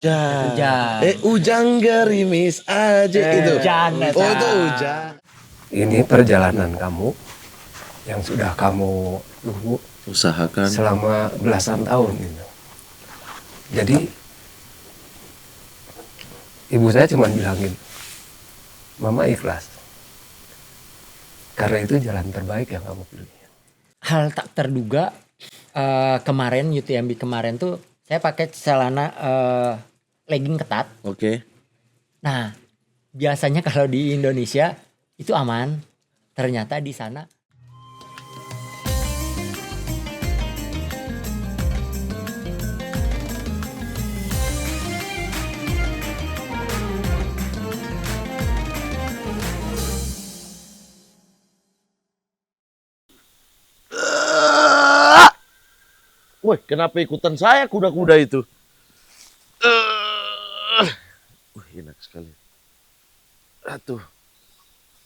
Hujan. Hujan gerimis aja itu. Hujan. Oh itu hujan. Ini perjalanan kamu yang sudah kamu tunggu Usahakan. selama belasan tahun gitu. Jadi ibu saya cuma bilangin, Mama ikhlas. Karena itu jalan terbaik yang kamu pilih. Hal tak terduga kemarin UTMB kemarin tuh saya pakai celana legging ketat. Oke. Nah, biasanya kalau di Indonesia itu aman. Ternyata di sana Woi, kenapa ikutan saya kuda-kuda itu? Enak sekali. 1,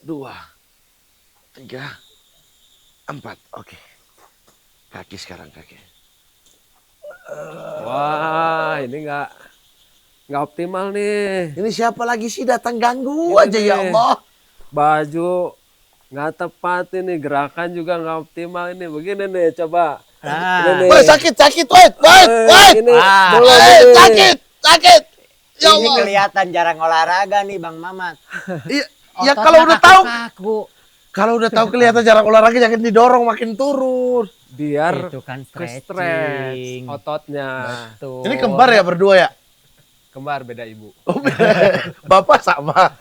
2, 3, 4. Oke. Kaki sekarang kaki. Wah, ini nggak optimal nih. Ini siapa lagi sih datang ganggu Ini aja ya nih. Allah. Baju nggak tepat ini, gerakan juga nggak optimal ini. Begini nih, coba. Ini nih. Woi, sakit, wait. Ini Ah. belum ini. Sakit. Ya ini Allah. kelihatan jarang olahraga nih Bang Mamat. Iya, ya Ototnya kalau udah tahu, kaku. kalau udah tahu kelihatan jarang olahraga jangan didorong makin turun. Biar Itu kan ke-stretch stretching. ototnya. Betul. Ini kembar ya berdua ya? Kembar beda ibu. Oh, beda. Bapak sama.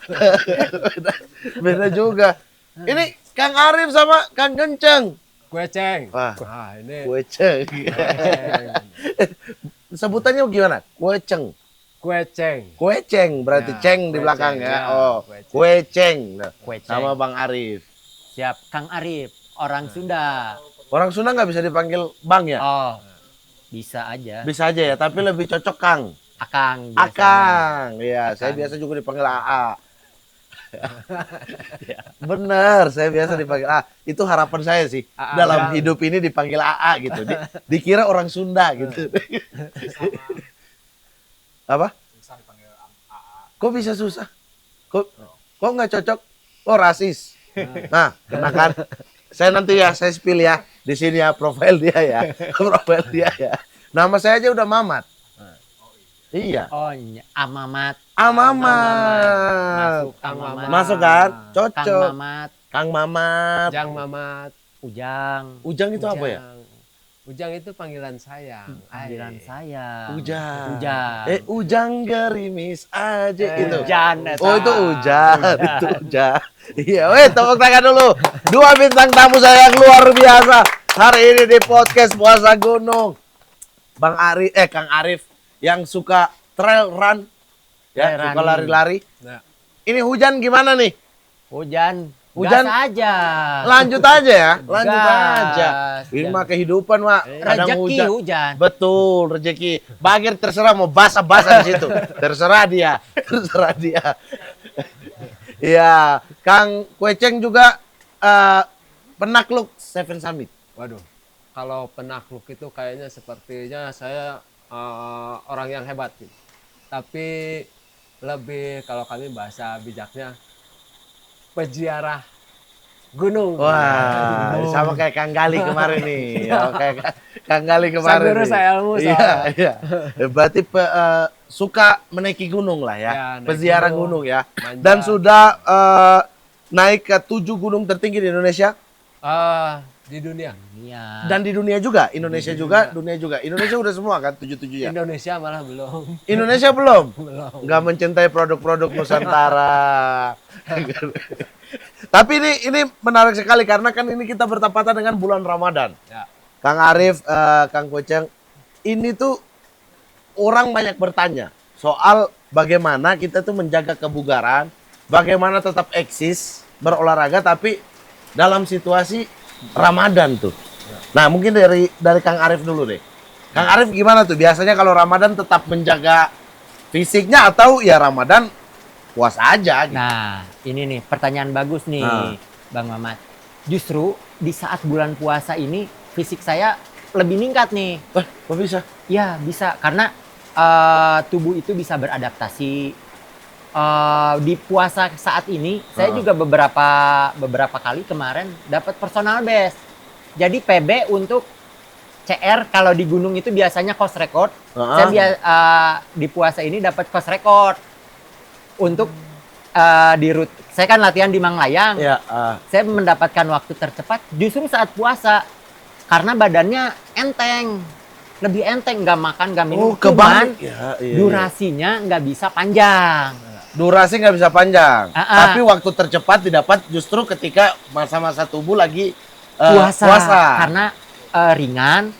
beda juga. Ini Kang Arif sama Kang Kenceng. Kue ceng. Wah. Ini Kue ceng. Sebutannya gimana? Kue ceng. kue ceng. Kue ceng berarti Ya, ceng di kue belakang ceng, ya. ya, Oh, kue ceng. kue ceng. Nah, Kue ceng. sama Bang Arif. Siap, Kang Arif, orang Sunda. Orang Sunda nggak bisa dipanggil Bang ya? Oh, bisa aja. Bisa aja ya, tapi lebih cocok Kang. Akang. biasanya. Akang. Iya, saya Akang. biasa juga dipanggil AA. Bener, saya biasa dipanggil AA. Itu harapan saya sih. AA Dalam yang- hidup ini dipanggil AA gitu. Dikira orang Sunda gitu. Apa? Kok bisa susah? Kok nggak cocok? Oh, rasis. Nah, kenakan. Saya spill ya. Di sini ya profil dia ya. Profil dia ya. Nama saya aja udah Mamat. Iya. Oh, Amamat. Amamat. Masuk, Kang Mamat. Masuk kan? Kang Cocok. Mamat. Kang Mamat. Jang Mamat. Ujang. Ujang itu apa ya? Ujang itu panggilan sayang. Panggilan saya. Ujang. Ujang. Ujang gerimis aja itu. Hujan. Oh itu hujan, itu hujan. Iya, weh tepuk tangan dulu. 2 bintang tamu saya yang luar biasa. Hari ini di podcast Puasa Gunung. Kang Arif yang suka trail run. Ya, Trail suka running. lari-lari. Nah, Ini hujan gimana nih? Hujan. Hujan. Gas aja. Lanjut aja ya, lanjut Gas. aja. Ini mah kehidupan, Mak. Kadang Rezeki hujan. Betul, rezeki. Bagir terserah mau basah-basah di situ. Terserah dia. Iya, Kang Kueceng juga penakluk Seven Summit. waduh. Kalau penakluk itu kayaknya sepertinya saya orang yang hebat gitu. Tapi lebih kalau kami bahasa bijaknya peziarah gunung. Wah, sama kayak Kang Gali kemarin nih. Ya, kayak Kang Gali kemarin. Saya guru, nih. saya ilmu, Iya, soalnya. iya. Berarti suka menaiki gunung lah ya. Ya, naik Peziarah gunung, gunung ya. manjat. Dan sudah naik ke 7 gunung tertinggi di Indonesia Di dunia. Iya. dan di dunia juga. Indonesia juga, dunia juga. Indonesia udah semua kan 7-7 ya. Indonesia malah belum. Indonesia belum. Belum. Nggak mencintai produk-produk Nusantara. Tapi ini menarik sekali karena kan ini kita bertepatan dengan bulan Ramadan. Ya. Kang Arif, Kang Kueceng, ini tuh orang banyak bertanya soal bagaimana kita tuh menjaga kebugaran, bagaimana tetap eksis berolahraga tapi dalam situasi Ramadan tuh. Nah, mungkin dari Kang Arif dulu deh. Kang Arif gimana tuh? Biasanya kalau Ramadan tetap menjaga fisiknya atau ya Ramadan puas aja gitu. Nah, ini nih pertanyaan bagus nih, Nah. Bang Mamat. Justru di saat bulan puasa ini fisik saya lebih meningkat nih. Kok bisa? Ya, bisa karena tubuh itu bisa beradaptasi. Di puasa saat ini saya juga beberapa kali kemarin dapat personal best. Jadi PB untuk CR kalau di gunung itu biasanya course record. Saya di puasa ini dapat course record untuk di route. Saya kan latihan di Manglayang. Ya, Saya mendapatkan waktu tercepat justru saat puasa karena badannya enteng, lebih enteng, nggak makan, nggak minum. Cuman durasinya nggak bisa panjang. Durasi nggak bisa panjang, tapi waktu tercepat didapat justru ketika masa-masa tubuh lagi puasa. Karena ringan,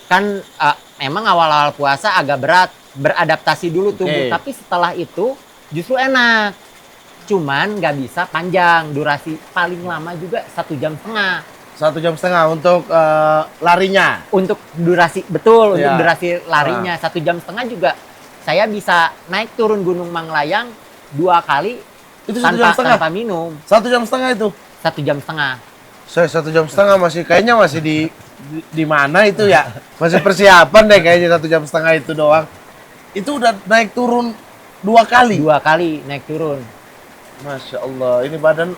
kan memang awal-awal puasa agak berat, beradaptasi dulu tubuh. Tapi setelah itu justru enak. Cuman nggak bisa panjang, durasi paling lama juga 1,5 jam. 1,5 jam untuk larinya. Untuk durasi, betul, untuk durasi larinya 1,5 jam juga. Saya bisa naik turun Gunung Manglayang 2 kali itu tanpa minum. 1,5 jam itu? 1,5 jam. Saya 1,5 jam masih kayaknya masih di mana itu ya? Masih persiapan deh kayaknya 1,5 jam itu doang. Itu udah naik turun 2 kali? 2 kali naik turun. Masya Allah, ini badan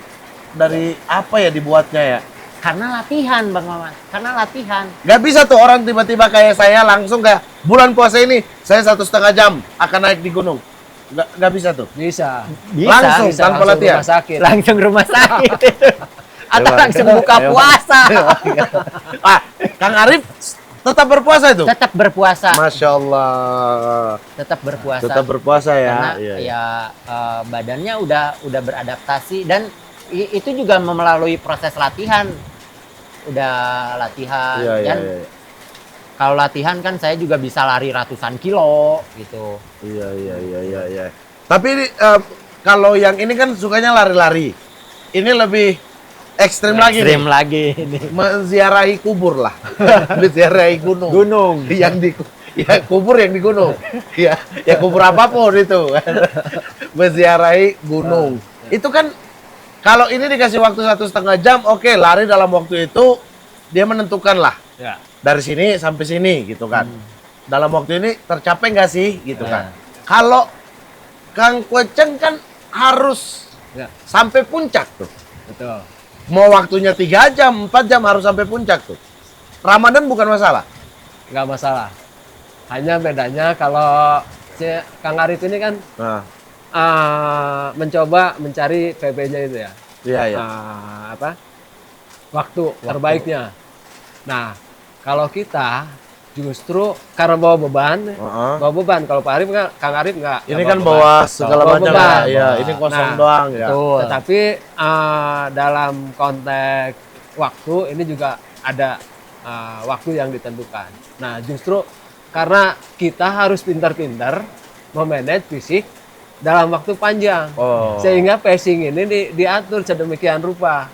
dari apa ya dibuatnya ya? Karena latihan Bang Mamat, karena latihan. Gak bisa tuh orang tiba-tiba kayak saya langsung kayak bulan puasa ini saya 1,5 jam akan naik di gunung. Gak bisa tuh. Bisa. Langsung bisa, tanpa latihan. Rumah sakit. Langsung rumah sakit itu. Atau langsung buka puasa. Kang Arif tetap berpuasa itu? Tetap berpuasa. Masya Allah. Tetap berpuasa. Tetap berpuasa ya. Karena badannya udah beradaptasi dan itu juga melalui proses latihan. Udah latihan dan kalau latihan kan saya juga bisa lari ratusan kilo gitu. Iya. Tapi ini, kalau yang ini kan sukanya lari-lari. Ini lebih ekstrim lagi. Ekstrim lagi ini. Menziarahi kubur lah. Menziarahi gunung. Gunung. Kubur yang di gunung. ya kubur apapun itu. Menziarahi gunung. Itu kan kalau ini dikasih waktu 1,5 jam, oke, lari dalam waktu itu dia menentukan lah. Ya. Dari sini sampai sini gitu kan. Dalam waktu ini tercapai nggak sih gitu kan. Kalau Kang Kweceng kan harus sampai puncak tuh. Betul. Mau waktunya 3 jam, 4 jam harus sampai puncak tuh. Ramadan bukan masalah. Nggak masalah. Hanya bedanya kalau si Kang Arif ini kan mencoba mencari PB-nya itu ya. Iya. Waktu terbaiknya. Nah, kalau kita justru karena bawa beban. Kalau Pak Arif Kang Arif nggak. Ini kan bawa segala macam ya. Ini kosong doang ya. Tetapi dalam konteks waktu ini juga ada waktu yang ditentukan. Nah, justru karena kita harus pintar-pintar memanage fisik dalam waktu panjang, sehingga pacing ini diatur sedemikian rupa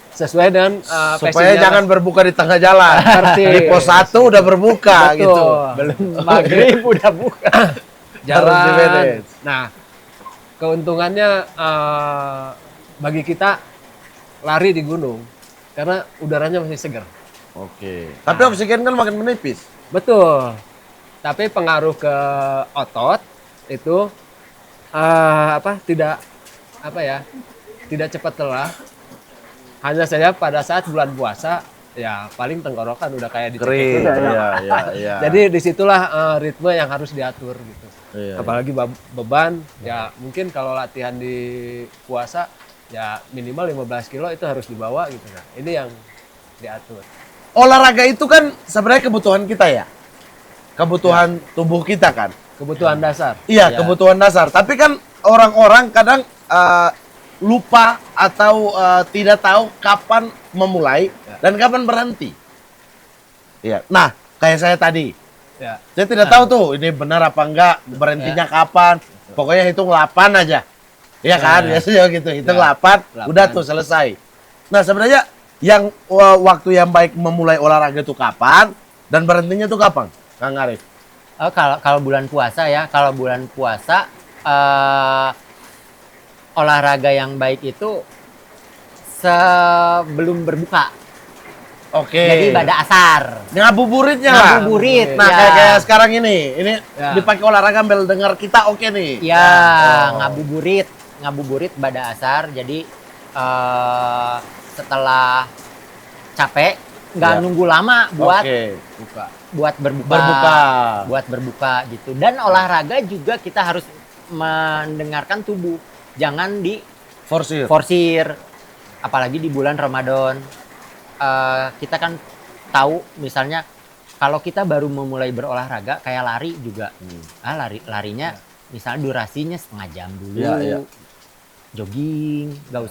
sesuai dengan supaya jangan berbuka di tengah jalan. Di pos 1 udah berbuka. Betul. Gitu. Belum maghrib udah buka. Jalan. Nah, keuntungannya bagi kita lari di gunung karena udaranya masih segar. Oke. Tapi oksigen kan makin menipis. Betul. Tapi pengaruh ke otot itu tidak cepat lelah. Hanya saja pada saat bulan puasa ya paling tenggorokan udah kayak dicekik. Iya. Jadi disitulah ritme yang harus diatur gitu. Iya, Apalagi beban ya mungkin kalau latihan di puasa ya minimal 15 kilo itu harus dibawa gitu. Nah, ini yang diatur. Olahraga itu kan sebenarnya kebutuhan kita ya. Kebutuhan tubuh kita kan. Kebutuhan dasar. Iya, kebutuhan dasar. Tapi kan orang-orang kadang lupa atau tidak tahu kapan memulai dan kapan berhenti. Iya. Nah, kayak saya tadi. Ya. Saya tidak tahu tuh ini benar apa enggak, berhentinya kapan. Pokoknya hitung 8 aja. Iya kan? Biasanya gitu, hitung 8, udah tuh selesai. Nah, sebenarnya yang waktu yang baik memulai olahraga itu kapan dan berhentinya tuh kapan? Kang Arif. Kalau bulan puasa ya, kalau bulan puasa olahraga yang baik itu sebelum berbuka. Oke. Jadi pada asar. Ngabuburitnya lah. Ngabuburit. Nah, ya. kayak sekarang ini Ya. dipakai olahraga sambil dengar kita oke nih. Ya, Oh. ngabuburit pada asar. Jadi setelah capek, nggak Ya. nunggu lama buat Oke. Buka. buat berbuka, Berbuka. buat berbuka gitu. Dan olahraga juga kita harus mendengarkan tubuh, jangan Forsir. diforsir. Apalagi di bulan Ramadan, kita kan tahu misalnya kalau kita baru memulai berolahraga kayak lari juga, larinya misalnya durasinya setengah jam dulu. Ya, ya. Jogging, nggak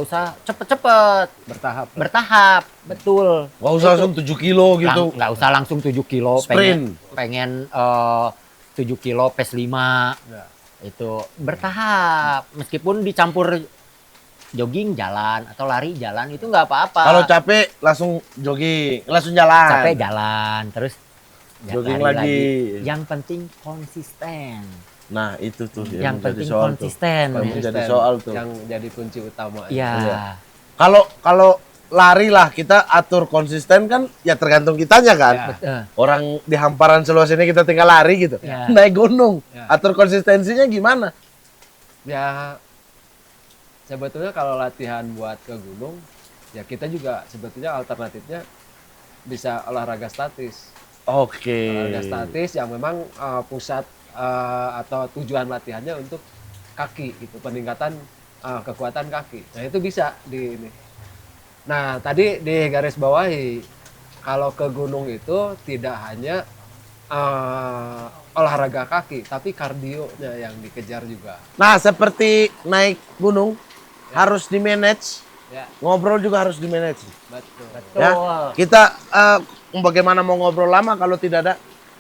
usah cepet-cepet, bertahap, betul. Nggak usah langsung 7 kilo gitu. Nggak usah langsung 7 kilo, Sprint. pengen 7 kilo pace 5. Ya. Itu bertahap, meskipun dicampur jogging jalan atau lari jalan itu nggak apa-apa. Kalau capek langsung jogging, langsung jalan. capek jalan, terus Jogging lari lagi. Yang penting konsisten. Nah, itu tuh Yang menjadi penting soal tuh. konsisten. Yang menjadi soal tuh. Yang jadi kunci utama. Iya. Iya. Kalau lari lah kita atur konsisten kan ya tergantung kitanya kan. Ya. Orang di hamparan seluas ini kita tinggal lari gitu. Ya. Naik gunung. Ya. Atur konsistensinya gimana? Ya, sebetulnya kalau latihan buat ke gunung, ya kita juga sebetulnya alternatifnya bisa olahraga statis. Oke. Olahraga statis yang memang pusat atau tujuan latihannya untuk kaki, itu peningkatan kekuatan kaki. Nah itu bisa di ini. Nah tadi di garis bawahi, kalau ke gunung itu tidak hanya olahraga kaki, tapi kardionya yang dikejar juga. Nah, seperti naik gunung harus di manage, Ya, ngobrol juga harus di manage. betul. Ya, Betul. kita bagaimana mau ngobrol lama kalau tidak ada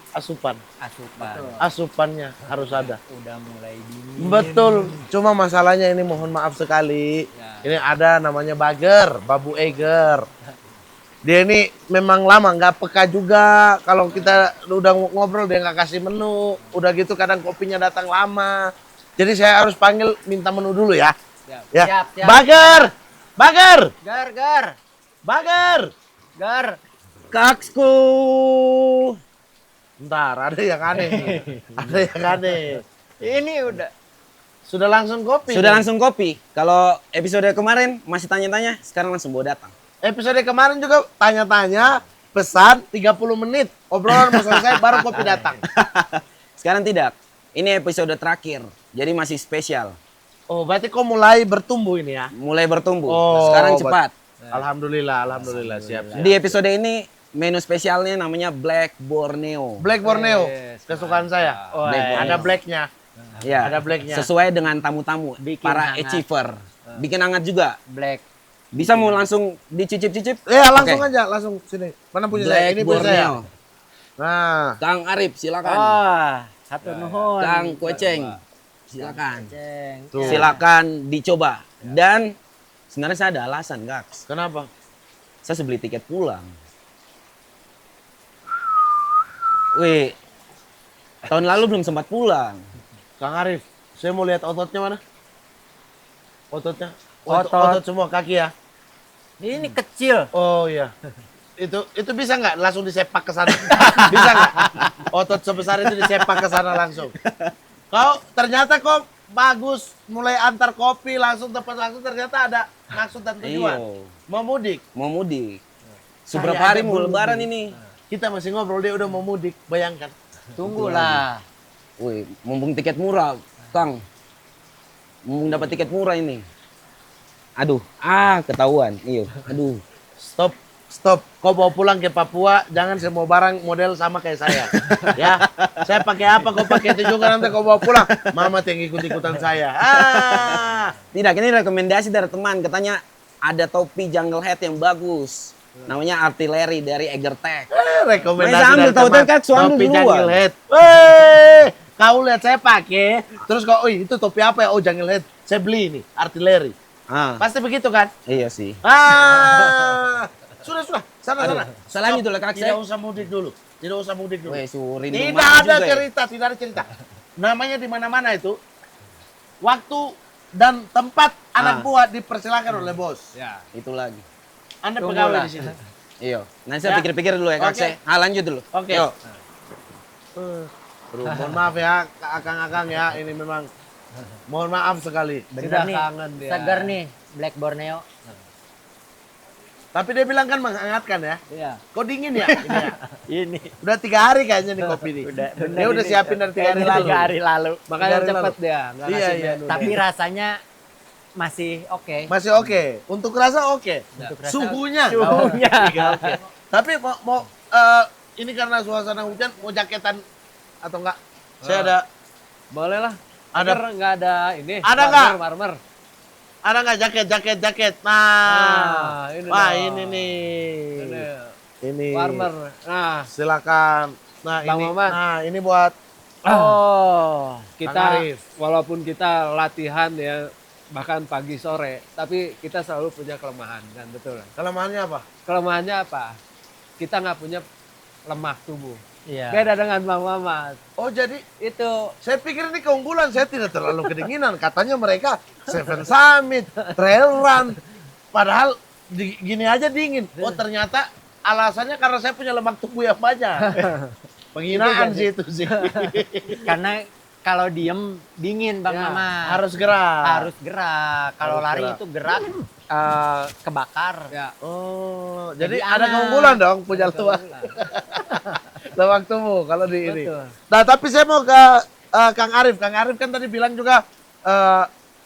asupan. Asupan. Asupannya harus ada. Udah mulai dingin. Betul. Cuma masalahnya ini mohon maaf sekali. Ya. Ini ada namanya Bager, Babu Eger. Dia ini memang lama nggak peka juga. Kalau kita udah ngobrol dia nggak kasih menu. Udah gitu kadang kopinya datang lama. Jadi saya harus panggil minta menu dulu ya. Siap. Ya. Siap, siap. Bager, Bager, Gar. Bager. Kaksku. Bentar, ada yang aneh nih. Ada yang aneh. Ini udah. Sudah langsung kopi. Sudah nih. langsung kopi. Kalau episode kemarin masih tanya-tanya, sekarang langsung bawa datang. Episode kemarin juga tanya-tanya, pesan 30 menit. Obrolan mau selesai baru kopi datang. Sekarang tidak. Ini episode terakhir. Jadi masih spesial. Oh, berarti kok mulai bertumbuh ini ya? Mulai bertumbuh. Oh, Sekarang cepat. Alhamdulillah, alhamdulillah. Siap, siap. Di episode ini menu spesialnya namanya Black Borneo. Black Borneo, Yes, kesukaan saya. Oh, Black iya. Ada blacknya. Ya. Ada blacknya. Sesuai dengan tamu-tamu, Bikin para hangat. achiever. Bikin hangat juga. Black. Bisa mau langsung dicicip-cicip? Ya, langsung Oke. aja, langsung sini. Mana punya saya? Black Ini punya saya. Borneo. Nah, Kang Arif, silakan. Satu nuhun. Kang Kueceng, silakan. Ceng. Tuh. Silakan dicoba. Dan sebenarnya saya ada alasan, Gax. kenapa? Saya beli tiket pulang. Wih, tahun lalu belum sempat pulang. Kang Arif, saya mau lihat ototnya mana? Ototnya? Otot. Otot semua kaki ya? Ini kecil. Oh iya. Itu bisa nggak langsung disepak ke sana? Bisa nggak? Otot sebesar itu disepak ke sana langsung. Kau ternyata kok bagus, mulai antar kopi langsung tempat langsung ternyata ada maksud dan tujuan. Iyo, Mau mudik. mau mudik. Saya Seberapa ada hari mau belum lebaran nih. ini? Kita masih ngobrol dia udah mau mudik, bayangkan. Tunggulah. Wih, mumpung tiket murah, Kang. Mumpung dapat tiket murah ini. Aduh, ketahuan. Iyo, aduh. Stop. Kau bawa pulang ke Papua, jangan semua barang model sama kayak saya. Ya, saya pakai apa, kau pakai itu juga nanti kau bawa pulang. Mama yang ikut-ikutan saya. Tidak, ini rekomendasi dari teman. Katanya ada topi jungle head yang bagus. Namanya artileri dari Egertech. Rekomendasi Main sambil dari tahu teman. kan, suami Topi duluan. jungle head. Kau lihat saya pakai, terus kau, itu topi apa ya? Oh, jungle head. Saya beli ini, artileri. Pasti begitu kan? Iya sih. Sudah. Sana. Salam Stop. itu lah, Kak. Tidak usah mudik dulu. Weh, surin Tidak rumah ada juga ya. cerita. Namanya di mana-mana itu. Waktu dan tempat anak buah dipersilakan oleh bos. Ya. Itu lagi. Anda Tunggulah. pegawai di sini. Iya. Nanti saya Ya. pikir-pikir dulu ya Kak. Oke. Lanjut dulu. Oke. Yuk. Aduh, mohon maaf ya, akang-akang ya, ini memang mohon maaf sekali. Bener Sudah nih, kangen dia. seger nih Black Borneo. Tapi dia bilang kan menghangatkan ya. Iya. Kok dingin ya? Ini ya. Ini Udah 3 hari kayaknya nih kopi nih. Dia udah siapin dari 3 hari kayaknya lalu. 3 hari lalu. Makanya Tiga hari cepet lalu. dia. Nggak Iya, kasih iya. menu Tapi dia. rasanya masih oke. Masih oke. Untuk rasa oke. Untuk rasa- Suhunya. Suhunya. Oke. Tapi mau ini karena suasana hujan mau jaketan atau enggak? Saya ada Boleh lah. Ada- Agar nggak ada ini. Ada nggak? Marmer. ada nggak jaket? Nah. Ini Wah, dong. ini nih. Ini. Ini. Warmer. Nah, Silakan. Nah, Bang ini. Mamat. Nah, ini buat Oh. Kang kita Arif. walaupun kita latihan ya bahkan pagi sore, tapi kita selalu punya kelemahan kan, betul. kelemahannya apa? Kelemahannya apa? Kita nggak punya lemak tubuh. Iya. Beda dengan Bang Mamat. Oh, jadi Itu saya pikir ini keunggulan, saya tidak terlalu kedinginan. Katanya mereka Seven Summit, Trail Run. Padahal gini aja dingin. Oh, ternyata alasannya karena saya punya lemak tubuh yang banyak. Penghinaan sih itu sih. Karena kalau diem dingin Bang Ya, Mama. Harus gerak. Harus gerak. Kalau Harus lari gerak. itu gerak kebakar. ya. Oh, jadi Jadi ada aman. keunggulan dong punya lemak tubuh kalau di ini. Betul. Nah, tapi saya mau ke Kang Arif. Kang Arif kan tadi bilang juga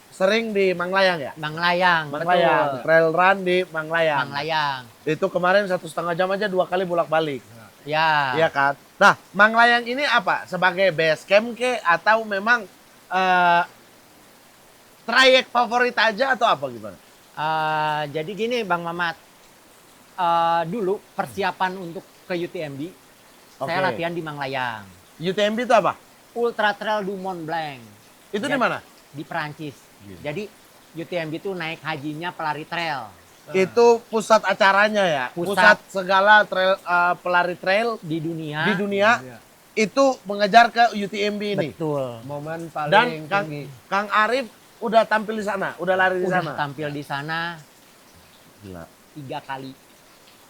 sering di Manglayang ya? Bang Layang. Manglayang, Betul. trail run di Manglayang. Bang Layang. Itu kemarin 1,5 jam aja 2 kali bolak-balik. Ya. Iya kan? Nah, Manglayang ini apa? Sebagai base camp ke atau memang trayek favorit aja atau apa gimana? Jadi gini Bang Mamat. Dulu persiapan untuk ke UTMB, saya Oke. latihan di Manglayang. UTMB itu apa? Ultra Trail du Mont Blanc Itu Ya. di mana? di Perancis. Jadi UTMB itu naik hajinya pelari trail. Itu pusat acaranya ya. Pusat Pusat. segala trail, pelari trail Di dunia. di dunia Iya. itu mengejar ke UTMB ini. Betul. Momen Dan paling Kang, tinggi. Kang Arif udah tampil di sana, udah lari di Udah sana. tampil di sana Gila. 3 kali.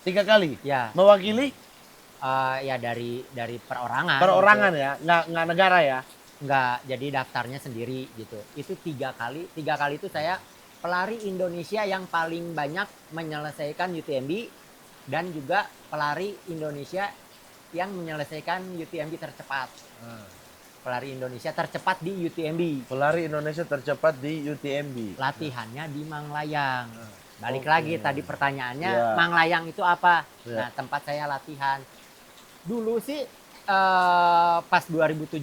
3 kali. Ya, Mewakili ya dari perorangan. perorangan gitu. ya, nggak negara ya. Enggak, jadi daftarnya sendiri gitu. Itu 3 kali. 3 kali itu saya pelari Indonesia yang paling banyak menyelesaikan UTMB dan juga pelari Indonesia yang menyelesaikan UTMB tercepat. Pelari Indonesia tercepat di UTMB. Pelari Indonesia tercepat di UTMB. Latihannya di Manglayang. Balik Oke. lagi tadi pertanyaannya, Ya. Manglayang itu apa? Ya. Nah, tempat saya latihan. Dulu sih pas 2017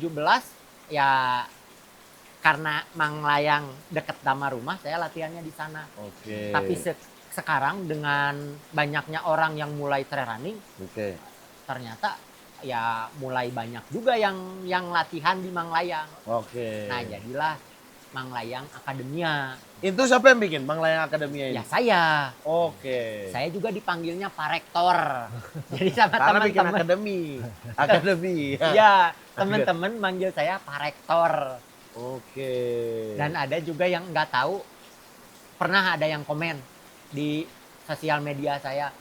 ya karena Manglayang deket sama rumah, saya latihannya di sana. Oke. Tapi sekarang dengan banyaknya orang yang mulai trail running, Oke. ternyata ya mulai banyak juga yang latihan di Manglayang. Oke. Nah, jadilah Manglayang Akademia. Itu siapa yang bikin Manglayang Akademia ini? Ya saya. Oke. Saya juga dipanggilnya Pak Rektor. Jadi sama Karena bikin teman-teman. akademi. Akademi. Ya, teman-teman manggil saya Pak Rektor. Oke. Dan ada juga yang nggak tahu, pernah ada yang komen di sosial media saya.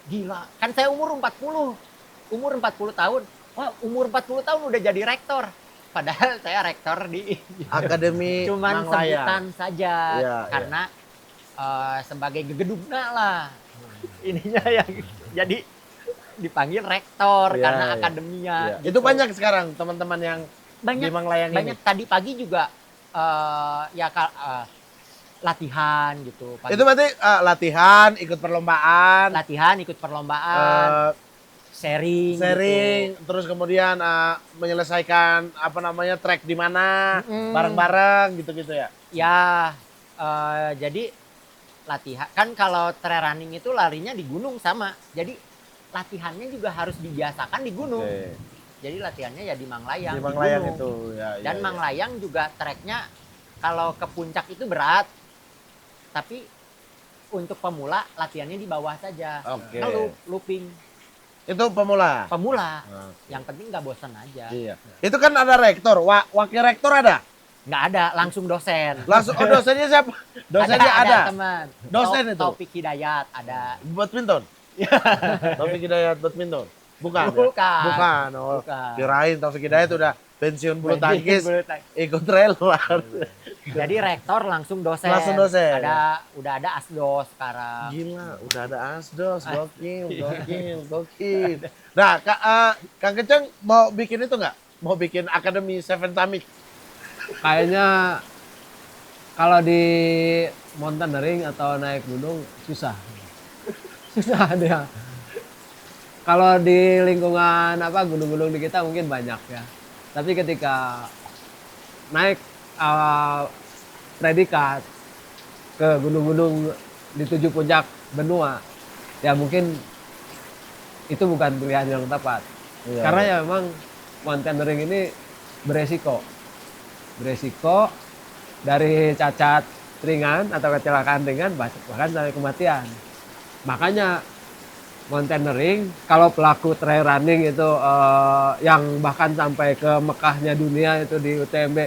Gila, kan saya umur 40 tahun. Wah, umur 40 tahun udah jadi rektor. Padahal saya rektor di Akademi cuman Manglayang. sebutan saja. Iya, Karena sebagai gegedugna lah. Ininya yang jadi dipanggil rektor Iya, karena iya. akademia. Iya. gitu. Itu banyak sekarang teman-teman yang banyak di Manglayang banyak ini. tadi pagi juga latihan gitu. Pagi. Itu berarti latihan, ikut perlombaan, Latihan, ikut perlombaan, sharing, sharing, gitu. terus kemudian menyelesaikan apa namanya trek di mana, Mm-mm. bareng-bareng gitu-gitu ya. Ya, jadi latihan kan kalau trail running itu larinya di gunung sama. Jadi latihannya juga harus dibiasakan di gunung. Oke. Jadi latihannya ya di Manglayang. Di Manglayang gunung. itu ya. Dan ya, ya. Manglayang juga treknya kalau ke puncak itu berat. Tapi untuk pemula latihannya di bawah saja. Oke. Ngelup, looping. Itu pemula. Pemula. Nah, Yang penting nggak bosan aja. iya. Itu kan ada rektor, wakil rektor ada. Nggak ada, langsung dosen. Langsung dosennya siapa? Dosennya ada. teman. Dosen itu? Taufik Hidayat ada. Badminton. Taufik Hidayat badminton. Bukan. Bukan. Ya? Bukan. Oh, Bukan. kirain Taufik Hidayat udah pensiun bulu Pensiun tangkis, bulu tangkis. ikut relwan. Jadi rektor langsung dosen. Langsung dosen. Udah ada asdos sekarang. Gila, udah ada asdos, gokil. Nah, Kang Keceng mau bikin itu nggak? Mau bikin Akademi Seven Summit? Kayaknya kalau di mountaineering atau naik gunung susah. Susah dia. Kalau di lingkungan gunung-gunung di kita mungkin banyak ya. Tapi ketika naik predikat ke gunung-gunung di 7 puncak benua, ya mungkin itu bukan pilihan yang tepat. Iya, Karena ya memang mountaineering ini beresiko. Beresiko dari cacat ringan atau kecelakaan ringan bahkan sampai kematian. Makanya mountaineering kalau pelaku trail running itu yang bahkan sampai ke Mekahnya dunia itu di UTMB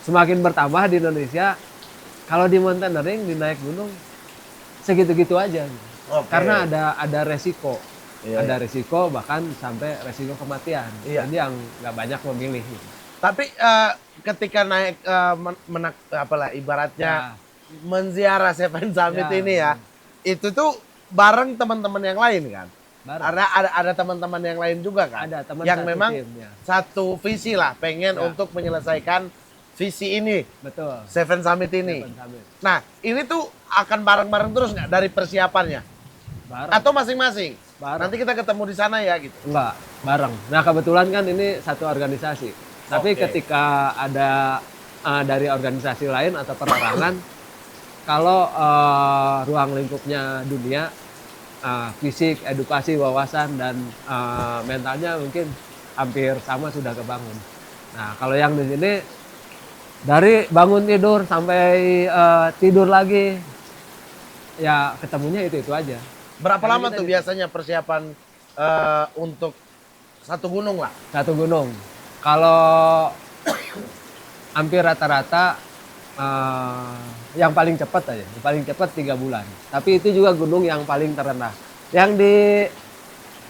semakin bertambah di Indonesia. Kalau di mountaineering di naik gunung segitu-gitu aja. Oke. Karena ada resiko. Iya, Ada resiko bahkan sampai resiko kematian. Iya. Jadi yang nggak banyak memilih. Tapi ketika naik ibaratnya menziarah Seven Summit Ya. ini ya, itu tuh bareng teman-teman yang lain kan? Bareng. Ada teman-teman yang lain juga kan? Ada teman yang satu memang tim, ya. satu visi lah, pengen Ya. untuk menyelesaikan visi ini, Betul. Seven Summit ini. Seven Summit. Nah, ini tuh akan bareng-bareng terus nggak dari persiapannya? Bareng. Atau masing-masing? Bareng. Nanti kita ketemu di sana ya gitu. Enggak, bareng. Nah kebetulan kan ini satu organisasi. Tapi Oke. ketika ada dari organisasi lain atau perorangan, kalau ruang lingkupnya dunia, fisik, edukasi, wawasan, dan mentalnya mungkin hampir sama sudah kebangun. Nah kalau yang di sini, dari bangun tidur sampai tidur lagi, ya ketemunya itu aja. Berapa Karena lama kita tuh di- biasanya persiapan untuk satu gunung lah? Satu gunung. Kalau hampir rata-rata yang paling cepat aja, yang paling cepat 3 bulan. Tapi itu juga gunung yang paling terendah. Yang di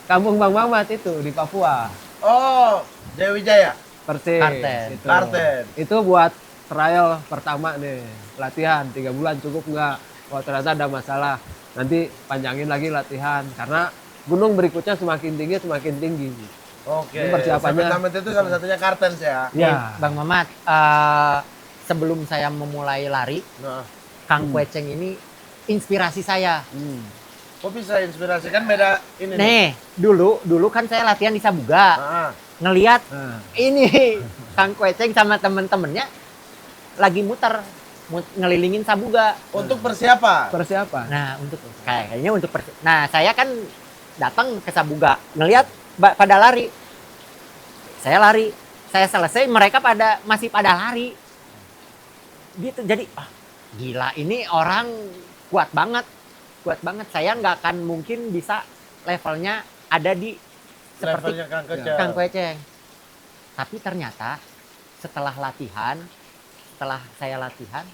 Kampung Bang Mamat itu di Papua, Oh, Jayawijaya. Persis. Karten. Itu. Karten. Itu buat trial pertama nih, latihan 3 bulan cukup nggak? Kalau ternyata ada masalah, nanti panjangin lagi latihan karena gunung berikutnya semakin tinggi. Oke. Ini persiapannya. Seven Summit itu salah satunya Kartens ya. Ya. Nih, Bang Mamat, sebelum saya memulai lari, Nah, Kang Kueceng ini inspirasi saya. kok bisa inspirasi kan beda ini nih. Nih, dulu kan saya latihan di Sabuga. Ah, Ngeliat Nah, ini Kang Kueceng sama temen-temennya lagi ngelilingin Sabuga. untuk persiapan. persiapan. Nah, kayaknya untuk nah, saya kan datang ke Sabuga, ngelihat pada lari. Saya lari, saya selesai, mereka masih pada lari. Gitu. Jadi, gila, ini orang kuat banget. Kuat banget. Saya nggak akan mungkin bisa levelnya ada di seperti Levelnya Kang Keceng. Kang Kueceng. Tapi ternyata setelah saya latihan,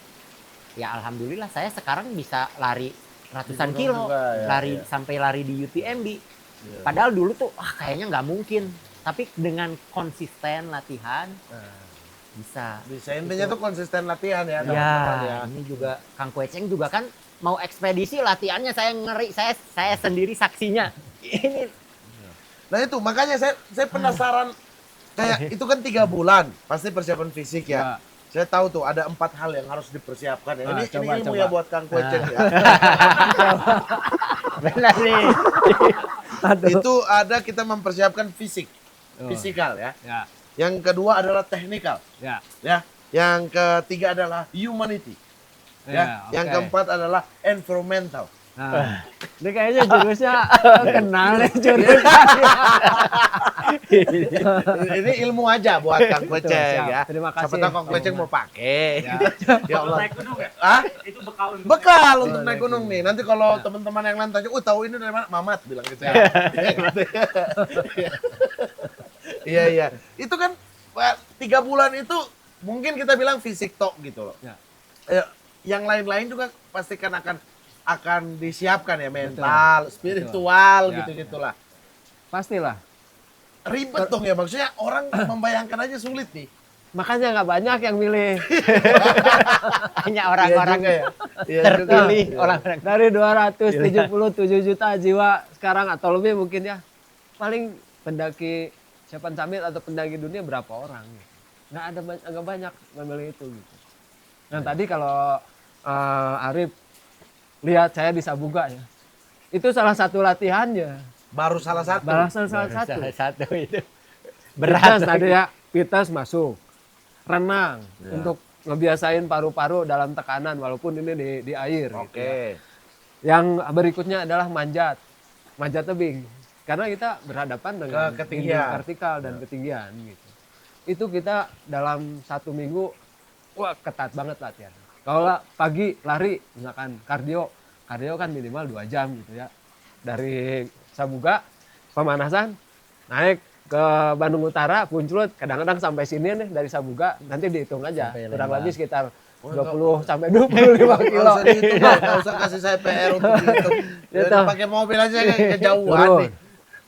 ya alhamdulillah saya sekarang bisa lari ratusan Di gunung kilo, juga, ya, sampai lari di UTMB. Iya. Padahal dulu tuh kayaknya nggak mungkin. Tapi dengan konsisten latihan bisa. Bisa intinya tuh konsisten latihan ya, Ya, teman-teman ya. ini juga Kang Kueceng juga kan mau ekspedisi latihannya saya ngeri, saya sendiri saksinya. Ini Nah itu makanya saya penasaran kayak itu kan 3 bulan pasti persiapan fisik ya. Ya. Saya tahu tuh ada 4 hal yang harus dipersiapkan ya. Ini Coba, ilmu coba. ya buat Kang Kueceng ya. benar nih. Itu ada kita mempersiapkan fisik, Oh. fisikal ya. Ya, Yang kedua adalah technical ya. ya. Yang ketiga adalah humanity. Ya. Ya, Yang oke. keempat adalah environmental. Nah, ini kayaknya jurusnya kenal nih jurus. Ini ilmu aja buat Kang Kueceng siap. ya. Terima kasih. Siapa tahu Kang Kueceng mau pakai. Ya. Ya Allah. Naik gunung ya? Hah? Itu bekal untuk Bekal Oh, untuk naik naik gunung nih. Nanti kalau teman-teman yang lain tanya, tahu ini dari mana? Mamat bilang gitu ya. Iya, iya. Itu kan 3 bulan itu mungkin kita bilang fisik tok gitu loh. Ya. Yang lain-lain juga pastikan akan akan disiapkan ya, mental, spiritual, Ya, gitu-gitulah. Pastilah. Ribet dong ya, maksudnya orang membayangkan aja sulit nih. Makanya nggak banyak yang milih. Hanya orang-orang Iya juga ya. Iya terpilih, juga. orang-orang Dari 277 juta jiwa sekarang atau lebih mungkin ya. Paling pendaki Seven Summit atau pendaki dunia berapa orang? Nggak ada nggak banyak memilih itu gitu. Nah tadi kalau Arif lihat saya di Sabuga ya, itu salah satu latihannya. Baru salah satu. Salah satu. salah satu itu Pites berat. tadi ya, pites masuk. Renang untuk ngebiasain paru-paru dalam tekanan walaupun ini di air. Oke. Gitu ya. Yang berikutnya adalah manjat tebing. Karena kita berhadapan dengan ketinggian. dinding vertikal dan ketinggian gitu. Itu kita dalam 1 minggu wah ketat banget latihan. Kalau pagi lari misalkan kardio kan minimal 2 jam gitu ya. Dari Sabuga pemanasan naik ke Bandung Utara, Punclut, kadang-kadang sampai sini nih dari Sabuga, nanti dihitung aja. Sampai Kurang Lembang. lebih sekitar 20 sampai 25 Nggak kilo. usah dihitung, nggak usah kasih saya PR untuk dihitung. Gitu. Jadi pakai mobil aja kejauhan Turun. nih.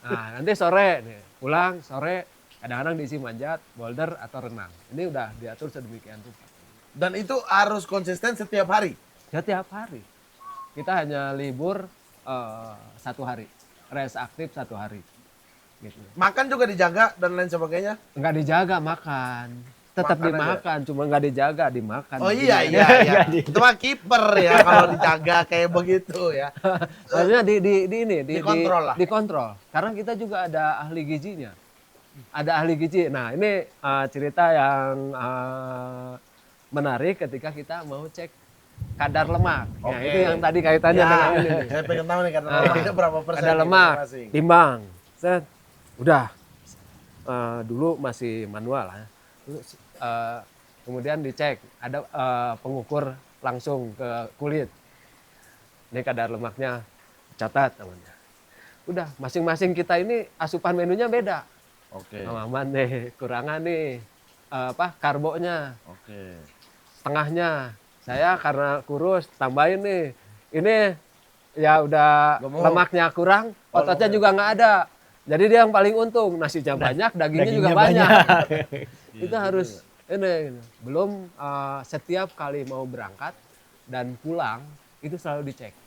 Nah, nanti sore nih, pulang sore kadang-kadang diisi manjat, boulder atau renang. Ini udah diatur sedemikian rupa. Dan itu harus konsisten setiap hari. Setiap hari. Kita hanya libur 1 hari. Rest aktif 1 hari. Gitu. Makan juga dijaga dan lain sebagainya. Nggak dijaga makan. Tetap Makan dimakan, cuma nggak dijaga, dimakan. Oh iya iya iya. Itu mah kiper ya kalau dijaga kayak begitu ya. Maksudnya di Dikontrol lah. Dikontrol. Karena kita juga ada ahli gizinya. Ada ahli gizi. Nah, ini cerita yang menarik ketika kita mau cek kadar lemak. Nah, Oke. itu yang tadi kaitannya Ya, dengan ini. nih. saya pengen tahu nih karena lemaknya berapa persen. Ada nih lemak, masing-masing. timbang. Set. Udah. Dulu masih manual ya. Terus, kemudian dicek ada pengukur langsung ke kulit. Ini kadar lemaknya catat namanya. Udah, masing-masing kita ini asupan menunya beda. Oke. Aman nih, kurangan nih karbonya, Oke. setengahnya. Saya karena kurus tambahin nih. Ini ya udah Gemuk. lemaknya kurang, ototnya lemak. juga nggak ada. Jadi dia yang paling untung, nasinya banyak, dagingnya juga dagingnya banyak. Iya Itu harus ini. Belum setiap kali mau berangkat dan pulang itu selalu dicek.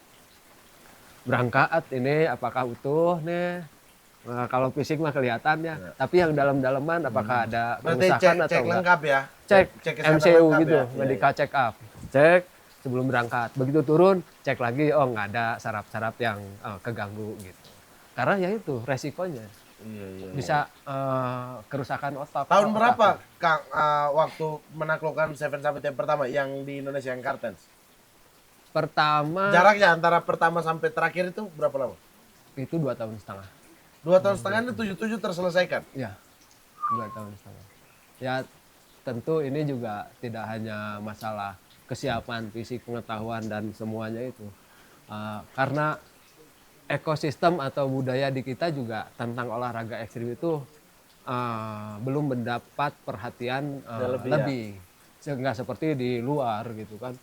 Berangkat ini apakah utuh nih? Nah, kalau fisik mah kelihatan ya. Tapi yang dalam-dalaman apakah ada Berarti kerusakan atau cek enggak? lengkap ya. Cek kesehatan MCU lengkap gitu, ya. medical check up. Cek sebelum berangkat. Begitu turun, cek lagi, oh nggak ada saraf-saraf yang keganggu gitu. Karena ya itu resikonya Iya, iya. bisa kerusakan otak. Tahun otak. berapa Kang waktu menaklukkan Seven Summit yang pertama yang di Indonesia yang Kartens? Pertama Jaraknya antara pertama sampai terakhir itu berapa lama? itu 2 tahun setengah. 2 tahun setengah itu 77 terselesaikan. Ya, 2 tahun setengah. Ya tentu ini juga tidak hanya masalah kesiapan fisik, pengetahuan dan semuanya itu. Karena ekosistem atau budaya di kita juga tentang olahraga ekstrim itu belum mendapat perhatian lebih. Nggak seperti di luar gitu kan.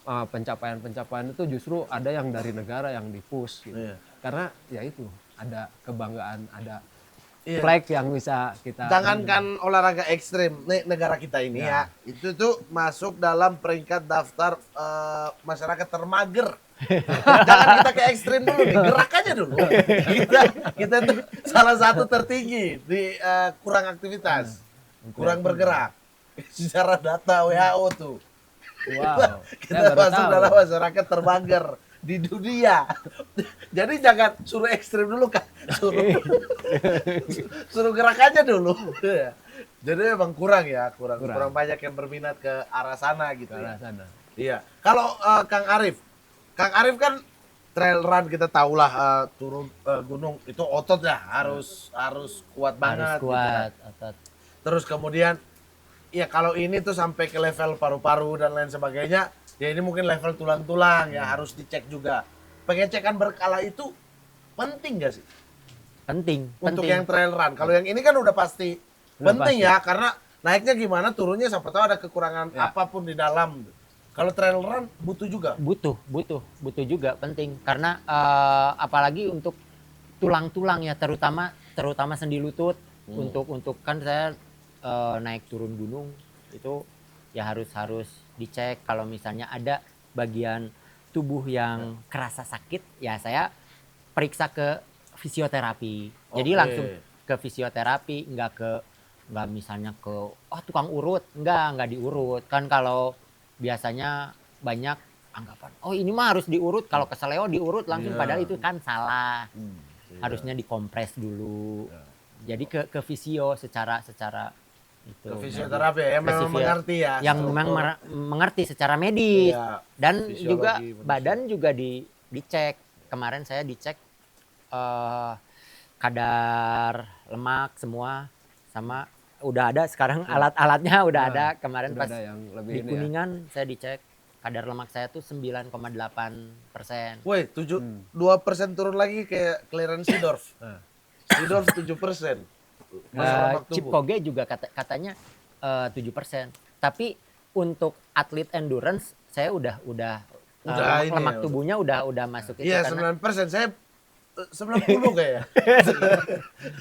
Pencapaian-pencapaian itu justru ada yang dari negara yang di-push gitu. Iya. Karena ya itu ada kebanggaan, ada Iya. flag yang bisa kita Jangankan olahraga ekstrim, nih negara kita ini ya, itu tuh masuk dalam peringkat daftar masyarakat termager. Jangan kita ke ekstrim dulu nih, gerak aja dulu. kita tuh salah satu tertinggi di kurang aktivitas, kurang bergerak. Secara data WHO tuh. Wow. Kita Saya baru masuk tahu. dalam masyarakat termager di dunia. Jadi jangan suruh ekstrim dulu kan, suruh gerak aja dulu. Jadi memang kurang ya, kurang banyak yang berminat ke arah sana gitu. Ke Ya. arah sana. Iya. Kalau Kang Arif kan trail run kita tahulah turun gunung itu otot ya harus kuat banget. harus gitu kuat kan. otot. Terus kemudian ya kalau ini tuh sampai ke level paru-paru dan lain sebagainya, ya ini mungkin level tulang-tulang ya harus dicek juga. Pengecekan berkala itu penting gak sih Penting, untuk penting. yang trail run? Kalau yang ini kan udah pasti Udah penting pasti. ya karena naiknya gimana, turunnya siapa tahu ada kekurangan Ya. apapun di dalam. Kalau trail run butuh juga. Butuh juga penting karena apalagi untuk tulang-tulang ya, terutama sendi lutut. Untuk kan saya naik turun gunung itu ya harus dicek kalau misalnya ada bagian tubuh yang kerasa sakit ya saya periksa ke fisioterapi. Jadi Oke. langsung ke fisioterapi, nggak misalnya ke tukang urut, nggak diurut. Kan kalau biasanya banyak anggapan, oh ini mah harus diurut, kalau keseleo diurut langsung, Iya. padahal itu kan salah. Harusnya dikompres dulu. Jadi ke fisio secara itu. Ke fisioterapi ya, memang Fisio- mengerti ya. Yang memang mengerti secara medis. Iya, Dan fisiologi juga manusia. badan juga dicek. Kemarin saya dicek kadar lemak semua, sama udah ada sekarang alat-alatnya udah ada. Kemarin Udah pas ada yang lebih di ini ya. Kuningan saya dicek kadar lemak saya tuh 9,8%. Woi, 2% turun lagi kayak clearance Seedorf. Seedorf 7%. Masa lemak Chip tubuh. Koge juga katanya 7%. Tapi untuk atlet endurance saya udah Udah ini lemak ya, tubuhnya udah masuk itu Iya, karena 9%. Saya 90 kayaknya.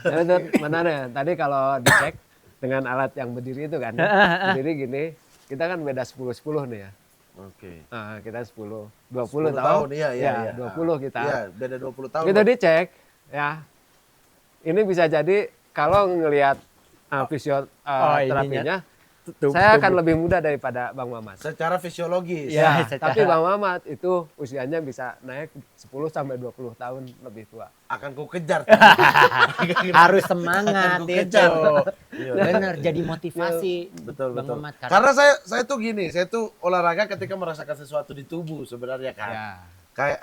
Ya, itu menarik. Tadi kalau dicek dengan alat yang berdiri itu kan, berdiri gini, kita kan beda 10-10 nih ya. Oke. Nah, kita 10, 10 20 tahun, iya. 20 kita. Iya, beda 20 tahun. Kita dicek, ya. Ini bisa jadi kalau ngelihat fisioterapinya, saya akan lebih muda daripada Bang Mamat. Secara fisiologis. Ya, Ya, secara- tapi Bang Mamat itu usianya bisa naik 10 sampai 20 tahun lebih tua. Akan ku kejar. harus semangat Akan ku itu. kejar. Iya. Bener, jadi motivasi Betul, Bang betul. Mamat. Karena saya tuh gini, saya tuh olahraga ketika merasakan sesuatu di tubuh sebenarnya kan. Ya. Kayak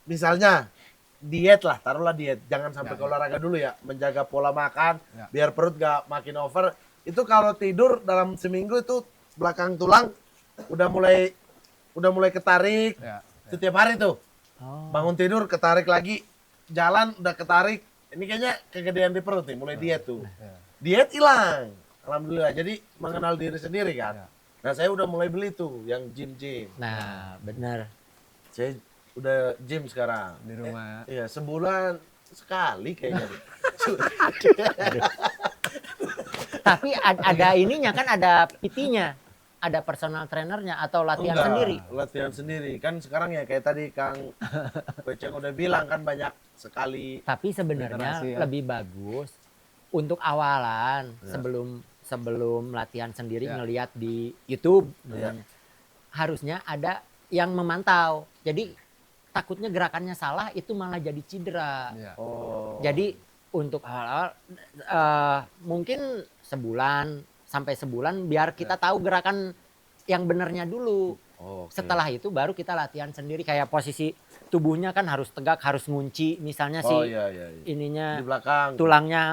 misalnya diet lah, taruhlah diet. Jangan sampai ke olahraga dulu ya, menjaga pola makan Ya. biar perut gak makin over. Itu kalau tidur dalam seminggu itu belakang tulang udah mulai ketarik. Ya. Setiap hari tuh. Oh. Bangun tidur ketarik lagi, jalan udah ketarik. Ini kayaknya kegedean di perut nih, mulai diet tuh. Diet hilang. Alhamdulillah. Jadi mengenal diri sendiri kan. Ya. Nah, saya udah mulai beli tuh yang gym. Nah, bener. Saya udah gym sekarang. Di rumah. Iya, sebulan sekali kayaknya. Tapi ada ininya kan, ada PT-nya, ada personal trainernya atau latihan Enggak, sendiri. Latihan sendiri. Kan sekarang ya kayak tadi Kang Beceng udah bilang kan banyak sekali. Tapi sebenarnya Literasi ya. lebih bagus untuk awalan Ya. sebelum latihan sendiri Ya. ngelihat di YouTube. Ya. misalnya. Harusnya ada yang memantau. Jadi takutnya gerakannya salah itu malah jadi cedera. Ya. Oh. Jadi untuk awal-awal mungkin sampai sebulan biar kita tahu gerakan yang benernya dulu. Oke. Setelah itu baru kita latihan sendiri, kayak posisi tubuhnya kan harus tegak, harus ngunci misalnya Oh sih iya. ininya Di belakang. tulangnya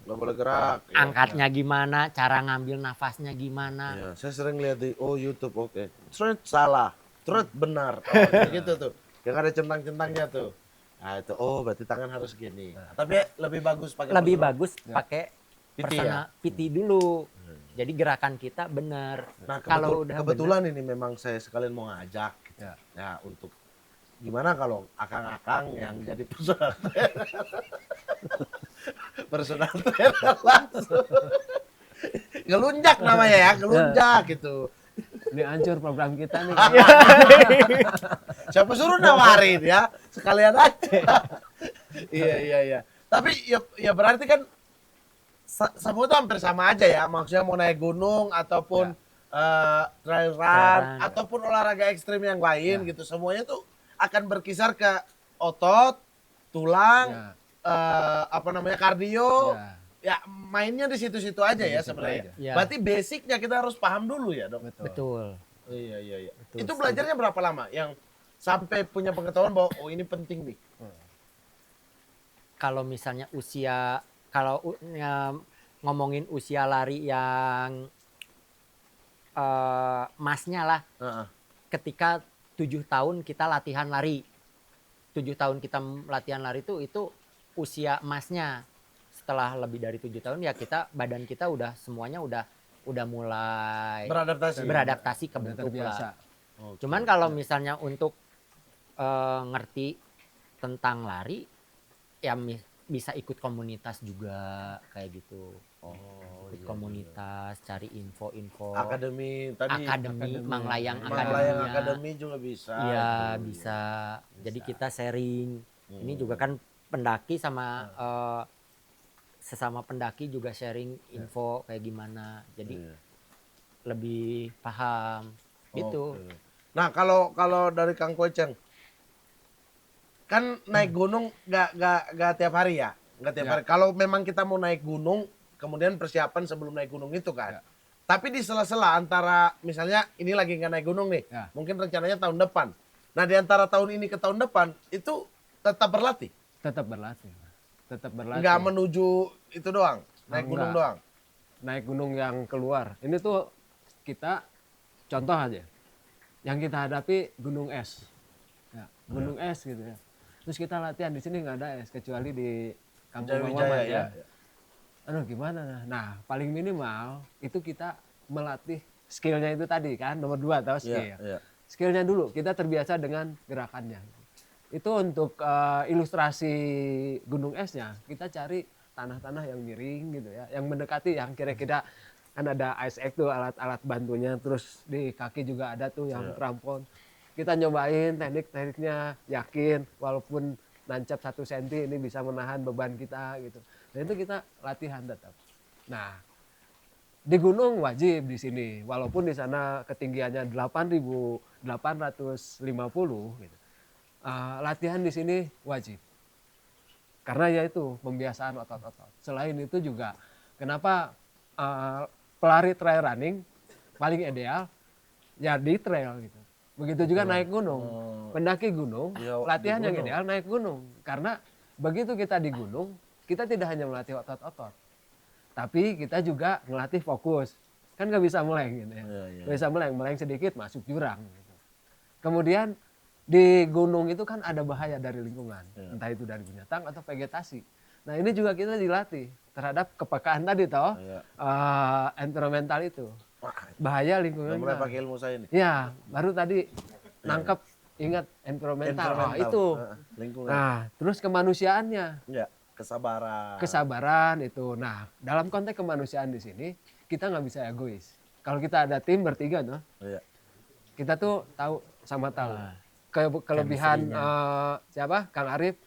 Nggak boleh gerak. Ya. angkatnya gimana, cara ngambil nafasnya gimana. Iya, saya sering lihat di YouTube, oke. Straight salah, straight benar. Oh, kayak gitu tuh. Yang ada centang-centangnya tuh. Nah, itu berarti tangan harus gini. Tapi lebih bagus pakai Lebih personal. bagus pakai PT personal PT dulu. Jadi gerakan kita benar. Nah, Kalau udah kebetulan ini memang saya sekalian mau ngajak. Ya. Ya, untuk gimana kalau akang-akang yang jadi personal trainer. Personal trainer langsung. Ngelunjak namanya ya, ngelunjak gitu. Ini hancur program kita nih. Siapa suruh nawarin ya? Sekalian aja. Iya. Tapi ya berarti kan semua itu hampir sama aja ya. Maksudnya mau naik gunung ataupun trail run run. ataupun olahraga ekstrim yang lain gitu. Semuanya tuh akan berkisar ke otot, tulang, kardio. Ya. Ya mainnya di situ-situ aja ya situ sebenarnya. aja. Ya. Berarti basicnya kita harus paham dulu ya, Dok. betul. Iya. Betul, Itu belajarnya berapa lama? Yang sampai punya pengetahuan bahwa ini penting nih. Kalau misalnya ngomongin usia lari yang masnya lah, Heeh. ketika 7 tahun kita latihan lari. 7 tahun kita latihan lari itu usia emasnya. Setelah lebih dari 7 tahun ya badan kita udah semuanya udah udah mulai beradaptasi. ke Udah bentuk terbiasa. lah. Cuman kalau misalnya untuk ngerti tentang lari, ya bisa ikut komunitas juga kayak gitu. Ikut komunitas, cari info-info. Akademi tadi. Akademi, Manglayang Manglayang Akademinya. Akademi juga bisa. Iya itu. bisa. Jadi kita sharing. Ini juga kan pendaki sama sesama pendaki juga sharing info kayak gimana. Jadi Iya. lebih paham gitu. Oke. Nah kalau dari Kang Koceng, kan naik gunung nggak tiap hari ya, nggak tiap Ya. hari. Kalau memang kita mau naik gunung, kemudian persiapan sebelum naik gunung itu kan. Ya. Tapi di sela-sela antara misalnya ini lagi nggak naik gunung nih, Ya. mungkin rencananya tahun depan. Nah di antara tahun ini ke tahun depan itu tetap berlatih, Tetap berlatih. Tetap berlatih. nggak menuju itu doang, naik gunung Enggak. doang. Naik gunung yang keluar. Ini tuh kita contoh aja. Yang kita hadapi gunung es. Ya, gunung es gitu ya. Terus kita latihan di sini nggak ada es kecuali di Kampung Bang Jayawijaya, Mamat ya. ya. Aduh gimana? Nah paling minimal itu kita melatih skillnya itu tadi kan nomor 2 atau skill. Iya. Skillnya dulu kita terbiasa dengan gerakannya. Itu untuk ilustrasi gunung esnya kita cari tanah-tanah yang miring gitu ya, yang mendekati yang kira-kira kan ada ice axe tuh alat-alat bantunya, terus di kaki juga ada tuh yang krampon. Kita nyobain teknik-tekniknya, yakin walaupun nancap 1 cm ini bisa menahan beban kita gitu. Dan itu kita latihan tetap. Nah, di gunung wajib di sini, walaupun di sana ketinggiannya 8.850 gitu. Latihan di sini wajib. Karena ya itu pembiasaan otot-otot. Selain itu juga kenapa pelari trail running paling ideal ya di trail gitu. Begitu juga naik gunung. Pendaki gunung, Ya, latihan di yang gunung. ideal naik gunung. Karena begitu kita di gunung, kita tidak hanya melatih otot-otot. Tapi kita juga melatih fokus. Kan nggak bisa meleng gitu ya. Iya. Nggak bisa meleng sedikit masuk jurang gitu. Kemudian di gunung itu kan ada bahaya dari lingkungan. Entah itu dari binatang atau vegetasi. Nah ini juga kita dilatih terhadap kepekaan tadi toh. Iya. Environmental itu. Wah, Bahaya udah lingkungan. mulai pakai ilmu saya nih. Ya, baru tadi nangkep ingat environmental. Wah, itu. Lingkungan. Nah, terus kemanusiaannya, Ya, kesabaran. kesabaran itu. Nah, dalam konteks kemanusiaan di sini kita nggak bisa egois. Kalau kita ada tim bertiga, no, Iya. kita tuh tahu sama tahu kelebihan siapa, Kang Arif,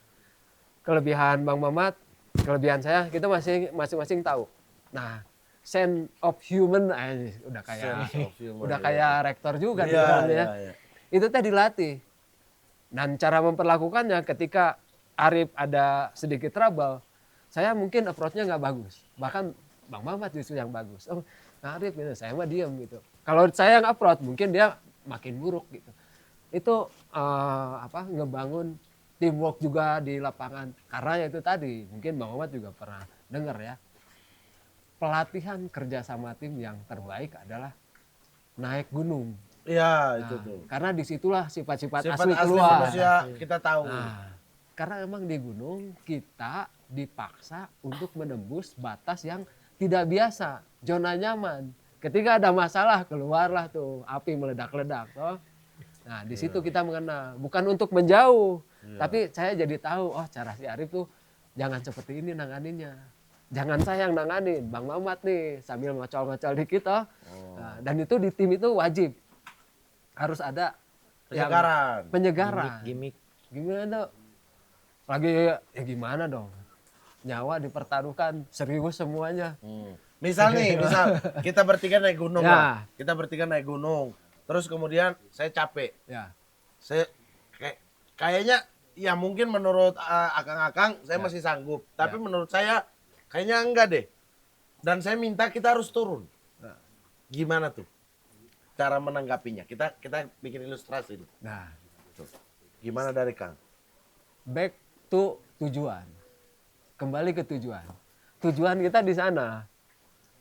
kelebihan Bang Mamat, kelebihan saya, kita masing-masing tahu. Nah, sense of human udah kayak Sense of humor, udah iya. kayak rektor juga di Iya, dalamnya. iya. Itu teh dilatih. Dan cara memperlakukannya ketika Arif ada sedikit trouble, saya mungkin approach-nya nggak bagus. Bahkan Bang Mamat justru yang bagus. Oh, Kang Arif gitu, saya mah diam gitu. Kalau saya yang approach, mungkin dia makin buruk gitu. Itu ngebangun teamwork juga di lapangan. Karena ya itu tadi, mungkin Bang Mamat juga pernah dengar ya. Pelatihan kerja sama tim yang terbaik adalah naik gunung. Iya, itu Nah, tuh. karena disitulah sifat-sifat Sifat asli asli keluar. manusia kita tahu. Nah, karena emang di gunung kita dipaksa untuk menembus batas yang tidak biasa, zona nyaman. Ketika ada masalah keluarlah tuh api meledak-ledak, toh. Nah, di situ kita mengenal, bukan untuk menjauh, tapi saya jadi tahu, oh cara si Arif tuh jangan seperti ini nanganinnya. Jangan saya yang nanganin, Bang Mamat nih sambil ngocol-ngocol dikit toh. Nah, dan itu di tim itu wajib harus ada yang Penyegaran. Gimik. gimana dong? Lagi ya gimana dong? Nyawa dipertaruhkan serius semuanya. Misal nih, kita bertiga naik gunung Ya. lah. Kita bertiga naik gunung. Terus kemudian saya capek. Ya, Saya kayaknya ya mungkin menurut akang-akang saya masih sanggup. Tapi menurut saya kayaknya enggak deh. Dan saya minta kita harus turun. Nah. Gimana tuh cara menanggapinya? Kita bikin ilustrasi nih. nah, Gimana dari Kang? back to tujuan. Kembali ke tujuan. Tujuan kita di sana.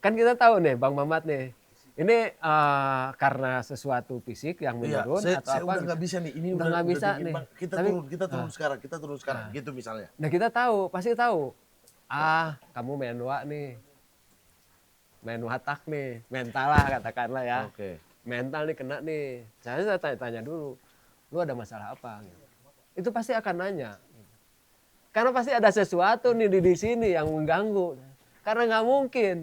Kan kita tahu nih, Bang Mamat nih. Ini karena sesuatu fisik yang menurun saya atau apa? udah nggak bisa nih. Ini Udah nggak bisa dingin, nih. Bang. Kita Tapi- turun sekarang. Kita turun sekarang. Gitu misalnya. Nah kita tahu, pasti tahu. Kamu menua nih. main watak nih, mental lah katakanlah ya. Oke. Mental nih kena nih. Saya tanya dulu, lu ada masalah apa? Gitu. Itu pasti akan nanya. Karena pasti ada sesuatu nih di sini yang mengganggu. Karena nggak mungkin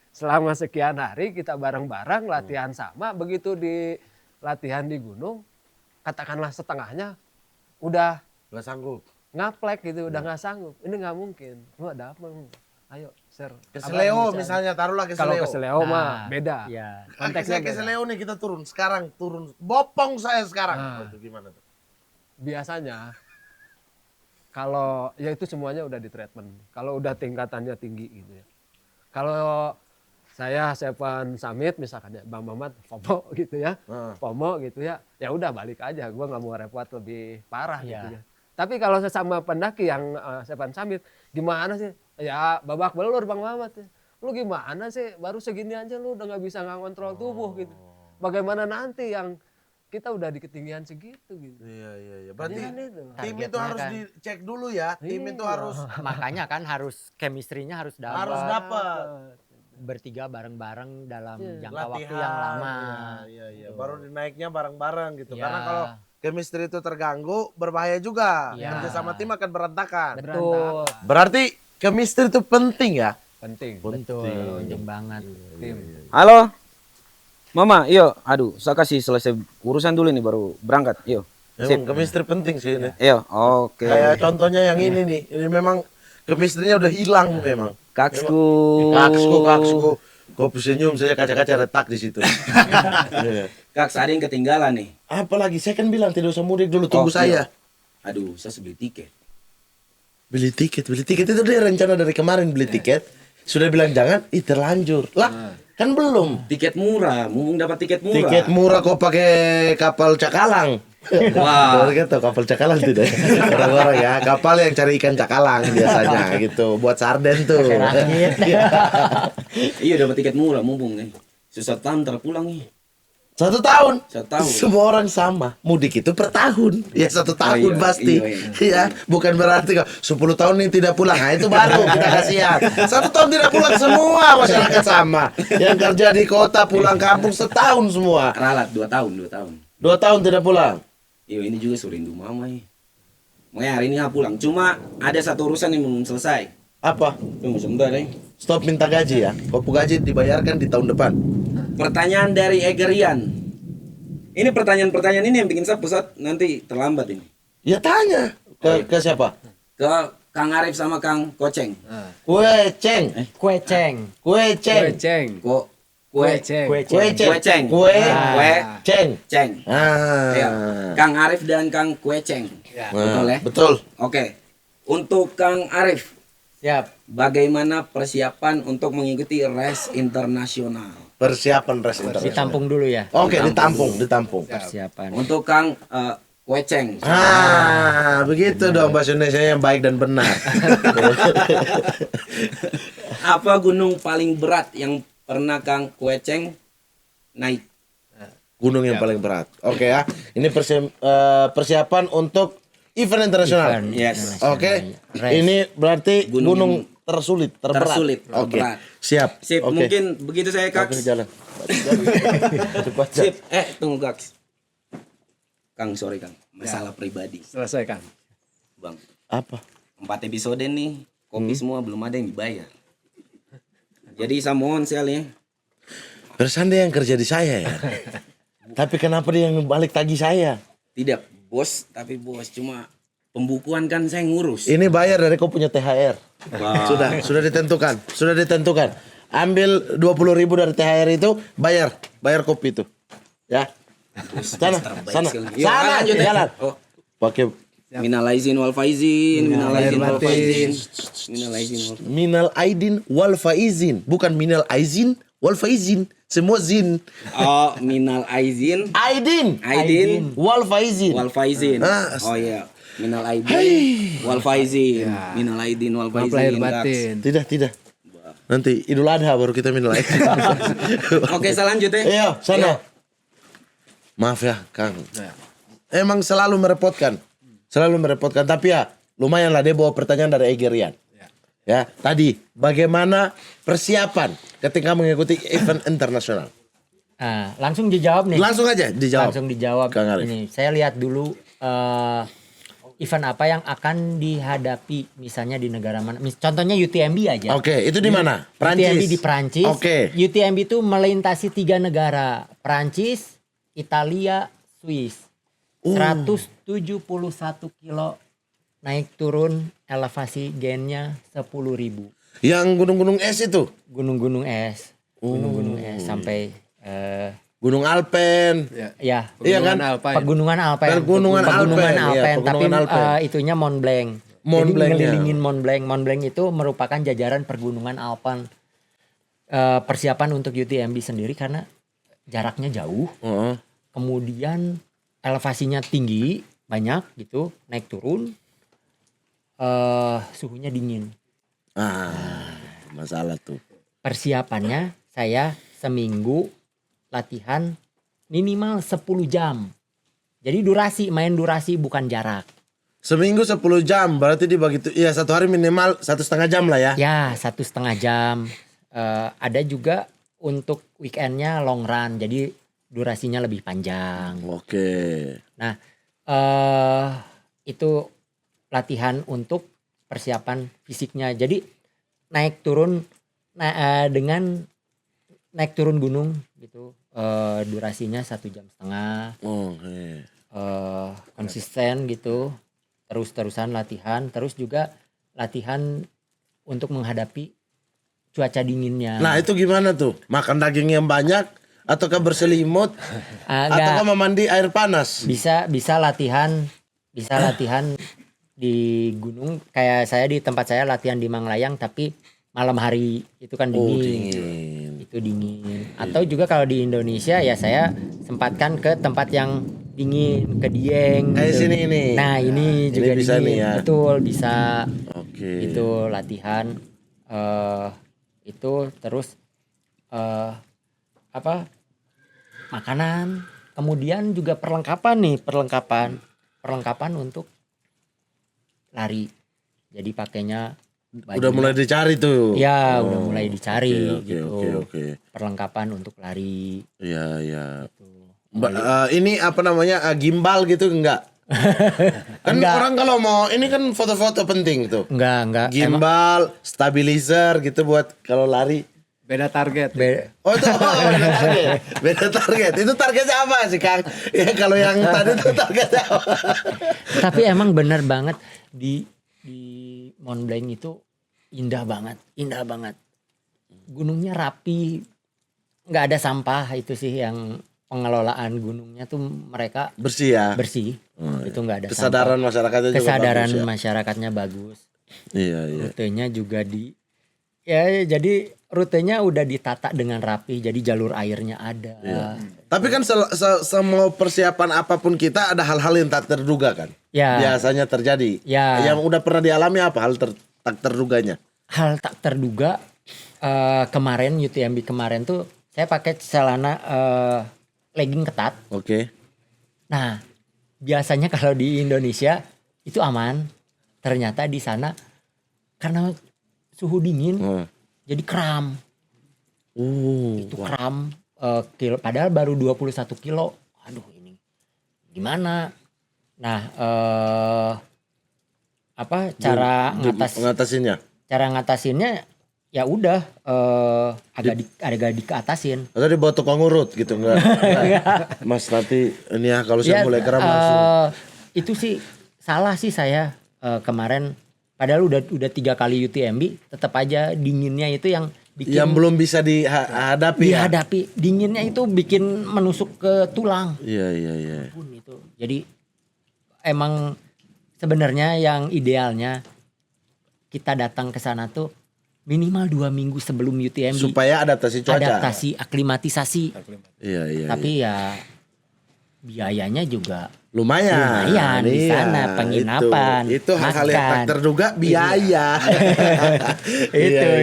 selama sekian hari kita bareng-bareng latihan sama, begitu di latihan di gunung, katakanlah setengahnya udah Nggak sanggup. ngaplek gitu, udah nggak sanggup. Ini nggak mungkin. Lu ada apa? Ayo, share. Ke Abang Seleo bisa. misalnya, taruhlah ke Kalau Seleo. ke Seleo mah beda. Iya. Konteksnya ke beda. Seleo nih kita turun. Sekarang turun. Bopong saya sekarang. Nah. Itu gimana tuh? Biasanya kalau ya itu semuanya udah di treatment. Kalau udah tingkatannya tinggi gitu ya. Kalau saya Sevan Samit misalkan ya Bang Mamat FOMO gitu ya. FOMO gitu ya. Ya udah balik aja. Gua nggak mau repot lebih parah Iya. gitu ya. Tapi kalau sesama pendaki yang Sevan Samit gimana sih? Ya babak belur Bang Mamat ya. Lu gimana sih? Baru segini aja lu udah nggak bisa ngontrol tubuh gitu. Bagaimana nanti yang kita udah di ketinggian segitu gitu. Iya. Berarti Kan itu. tim itu Targetnya harus kan. dicek dulu ya. Tim itu Iya. harus Makanya kan harus chemistry-nya harus harus dapat. dapat Bertiga bareng-bareng dalam Iya. jangka waktu latihan. yang lama. Iya. Baru dinaiknya bareng-bareng gitu. Iya. Karena kalau chemistry itu terganggu berbahaya juga. Iya. Kerja sama tim akan berantakan. Betul. Berarti chemistry itu penting ya. Penting. Betul, penting banget. Tim. Halo, Mama, yuk. Aduh, saya kasih selesai urusan dulu nih baru berangkat. Yuk. Emang chemistry penting sih ini. Yuk, oke. Kayak contohnya yang ini nih. Ini memang chemistry-nya udah hilang memang. Kaksku. Kaksku. Kopi senyum saya kaca-kaca retak di situ. Iya. Kaks, ada yang ketinggalan nih. Apalagi saya kan bilang tidak usah mudik dulu tunggu Oh, saya. iya. Aduh, saya beli tiket. Beli tiket itu dia rencana dari kemarin beli tiket. Sudah bilang jangan, terlanjur. Lah, kan belum. Tiket murah, mumpung dapat tiket murah. Tiket murah kok pakai kapal cakalang. Wah. Gitu, kapal cakalang tidak. Orang-orang ya, kapal yang cari ikan cakalang biasanya gitu, buat sarden tuh. Iya, dapat tiket murah mumpung nih. Susah tahun pulang nih. 1 tahun. 1 tahun. Semua orang sama. Mudik itu per tahun. Ya 1 tahun iya, pasti. iya. Ya, bukan berarti kalau 10 tahun ini tidak pulang. Nah, itu baru kita kasihan. 1 tahun tidak pulang semua masyarakat sama. Yang kerja di kota pulang kampung setahun semua. Ralat 2 tahun, 2 tahun. 2 tahun tidak pulang. Iya, ini juga suruh rindu mama nih. Makanya hari ini pulang. Cuma ada satu urusan yang belum selesai. Apa? Tunggu sebentar nih. Stop minta gaji ya. Kopu gaji dibayarkan di tahun depan. Pertanyaan dari Egerian. Ini pertanyaan-pertanyaan ini yang bikin saya pusat nanti terlambat ini. Ya tanya ke siapa? Ke Kang Arif sama Kang Koceng. Kue ceng. Kue ceng. Kue ceng. Ceng. Kue Ceng. Kue Kue ceng. ceng. Kue ceng. Kue Kue ceng. Ceng. Iya. Ah. Kang Arif dan Kang Kue Ceng. Betul ya? Betul. Oke. Untuk Kang Arif, Siap. bagaimana persiapan untuk mengikuti race internasional? Persiapan res internasional. Ditampung dulu ya. Oke, ditampung. Persiapan. Untuk Kang Kue Ceng. Begitu dong bahasa Indonesia yang baik dan benar. Apa gunung paling berat yang pernah Kang Kue Ceng naik? Gunung yang paling berat. Oke ya. Ini persiapan untuk event internasional. Event Yes. internasional. Oke. Race. Ini berarti Gunung gunung tersulit, terberat. tersulit, Oke. terberat. Siap. Sip, Oke. mungkin begitu saya Oke, Kaks. jalan. Cepat. Sip, tunggu Kaks. Kang, sorry Kang, masalah pribadi. Selesaikan. Bang, Apa? 4 episode nih, kopi semua belum ada yang dibayar. Jadi saya mohon sekali ya. Perasaan dia yang kerja di saya ya. Tapi kenapa dia yang balik tagih saya? Tidak bos, tapi bos cuma pembukuan kan saya ngurus. Ini bayar dari kau punya THR. Wah. Sudah ditentukan. Ambil 20.000 dari THR itu, bayar kopi itu. Ya. Sana. Yuk, lanjut ya. Jalan. Oh, Pakai minal aizin wal faizin, minal aizin wal faizin. Minal aizin wal faizin. minal aidin wal faizin, bukan minal aizin wal faizin. Semua zin. Oh, minal aizin, Aidin wal faizin. wal faizin. Ah, Oh iya, minal aidin wal faizin. Minal aidin wal Maaf lahir faizin. batin. Tidak. Nanti Idul Adha baru kita minal aidin. Oke, selanjutnya. Iya, sana. Maaf ya, Kang. Emang selalu merepotkan. Tapi ya lumayan lah dia bawa pertanyaan dari Egerian. Ya, tadi bagaimana persiapan ketika mengikuti event internasional? Nah, langsung dijawab nih. Langsung aja dijawab. Langsung dijawab. Kang Arif. Ini saya lihat dulu event apa yang akan dihadapi misalnya di negara mana. Contohnya UTMB aja. Oke, itu di mana? Prancis. UTMB di Prancis. Oke. UTMB itu melintasi 3 negara. Prancis, Italia, Swiss. 171 kilo naik turun elevasi gennya 10.000. Yang gunung-gunung es itu? Gunung-gunung es. Gunung-gunung es sampai Gunung Alpen. ya Iya kan? pegunungan Alpen. Pegunungan Alpen, iya, tapi pegunungan Alpen. itunya Mont Blanc. Mont Jadi Blanc-nya. ngelilingin Mont Blanc. Mont Blanc itu merupakan jajaran pegunungan Alpen. Persiapan untuk UTMB sendiri karena jaraknya jauh. Heeh. Kemudian elevasinya tinggi, banyak gitu, naik turun. Suhunya dingin. Masalah tuh. Persiapannya saya seminggu latihan minimal 10 jam. Jadi main durasi bukan jarak. Seminggu 10 jam, berarti dibagi tuh, ya satu hari minimal 1,5 jam lah ya. Ya 1,5 jam. Ada juga untuk weekendnya long run, jadi durasinya lebih panjang. Oke. Nah itu latihan untuk persiapan fisiknya. Jadi naik turun dengan naik turun gunung gitu. Durasinya 1,5 jam. Oke. Konsisten gitu. Terus-terusan latihan. Terus juga latihan untuk menghadapi cuaca dinginnya. Nah itu gimana tuh? Makan daging yang banyak ataukah berselimut ataukah memandi air panas? Bisa latihan di gunung. Kayak saya di tempat saya latihan di Manglayang tapi malam hari itu kan dingin. Dingin. Itu dingin. Atau juga kalau di Indonesia ya saya sempatkan ke tempat yang dingin, ke Dieng. Kayak gitu. sini ini. Nah ini juga bisa dingin. nih ya. Betul bisa. Oke. Itu latihan. Itu terus makanan. Kemudian juga perlengkapan untuk lari. Jadi pakainya baju. Udah mulai dicari tuh. Ya, udah mulai dicari Oke, gitu. Oke. Perlengkapan untuk lari. Iya. Gitu. Ini apa namanya gimbal gitu enggak? Kan Enggak. orang kalau mau ini kan foto-foto penting tuh. Enggak. Gimbal, stabilizer gitu buat kalau lari. Beda target. Oh itu beda target. Beda target. Itu targetnya apa sih Kang? Ya kalau yang tadi itu targetnya apa? Tapi emang bener banget di Mont Blanc itu indah banget. Gunungnya rapi, nggak ada sampah. Itu sih yang pengelolaan gunungnya tuh mereka Bersih ya. bersih. Itu nggak ada Kesadaran sampah. masyarakatnya juga Kesadaran bagus ya. masyarakatnya bagus. Iya. Rutenya juga jadi rutenya udah ditata dengan rapi. Jadi jalur airnya ada. Iya. Tapi kan semua persiapan apapun kita ada hal-hal yang tak terduga kan. Ya. Biasanya terjadi. Ya. Yang udah pernah dialami apa hal tak terduganya? Hal tak terduga kemarin UTMB kemarin tuh saya pakai celana legging ketat. Oke. Nah, biasanya kalau di Indonesia itu aman. Ternyata di sana karena suhu dingin jadi kram. Itu kram padahal baru 21 kilo. Aduh ini gimana? Nah, cara ngatasinnya? Cara ngatasinnya ya udah agak dikeatasin. Atau dibawa tukang urut gitu enggak? Mas nanti ini ya kalau saya mulai kram langsung. Itu sih salah sih saya kemarin. Padahal udah 3 kali UTMB tetap aja dinginnya itu yang bikin. Yang belum bisa dihadapi. Dihadapi. Dinginnya itu bikin menusuk ke tulang. Iya. Itu. Jadi emang sebenarnya yang idealnya kita datang ke sana tuh minimal 2 minggu sebelum UTMB. Supaya adaptasi cuaca. Adaptasi, aklimatisasi. Iya. Tapi ya biayanya juga lumayan di sana, penginapan, itu hal-hal yang tak terduga biaya.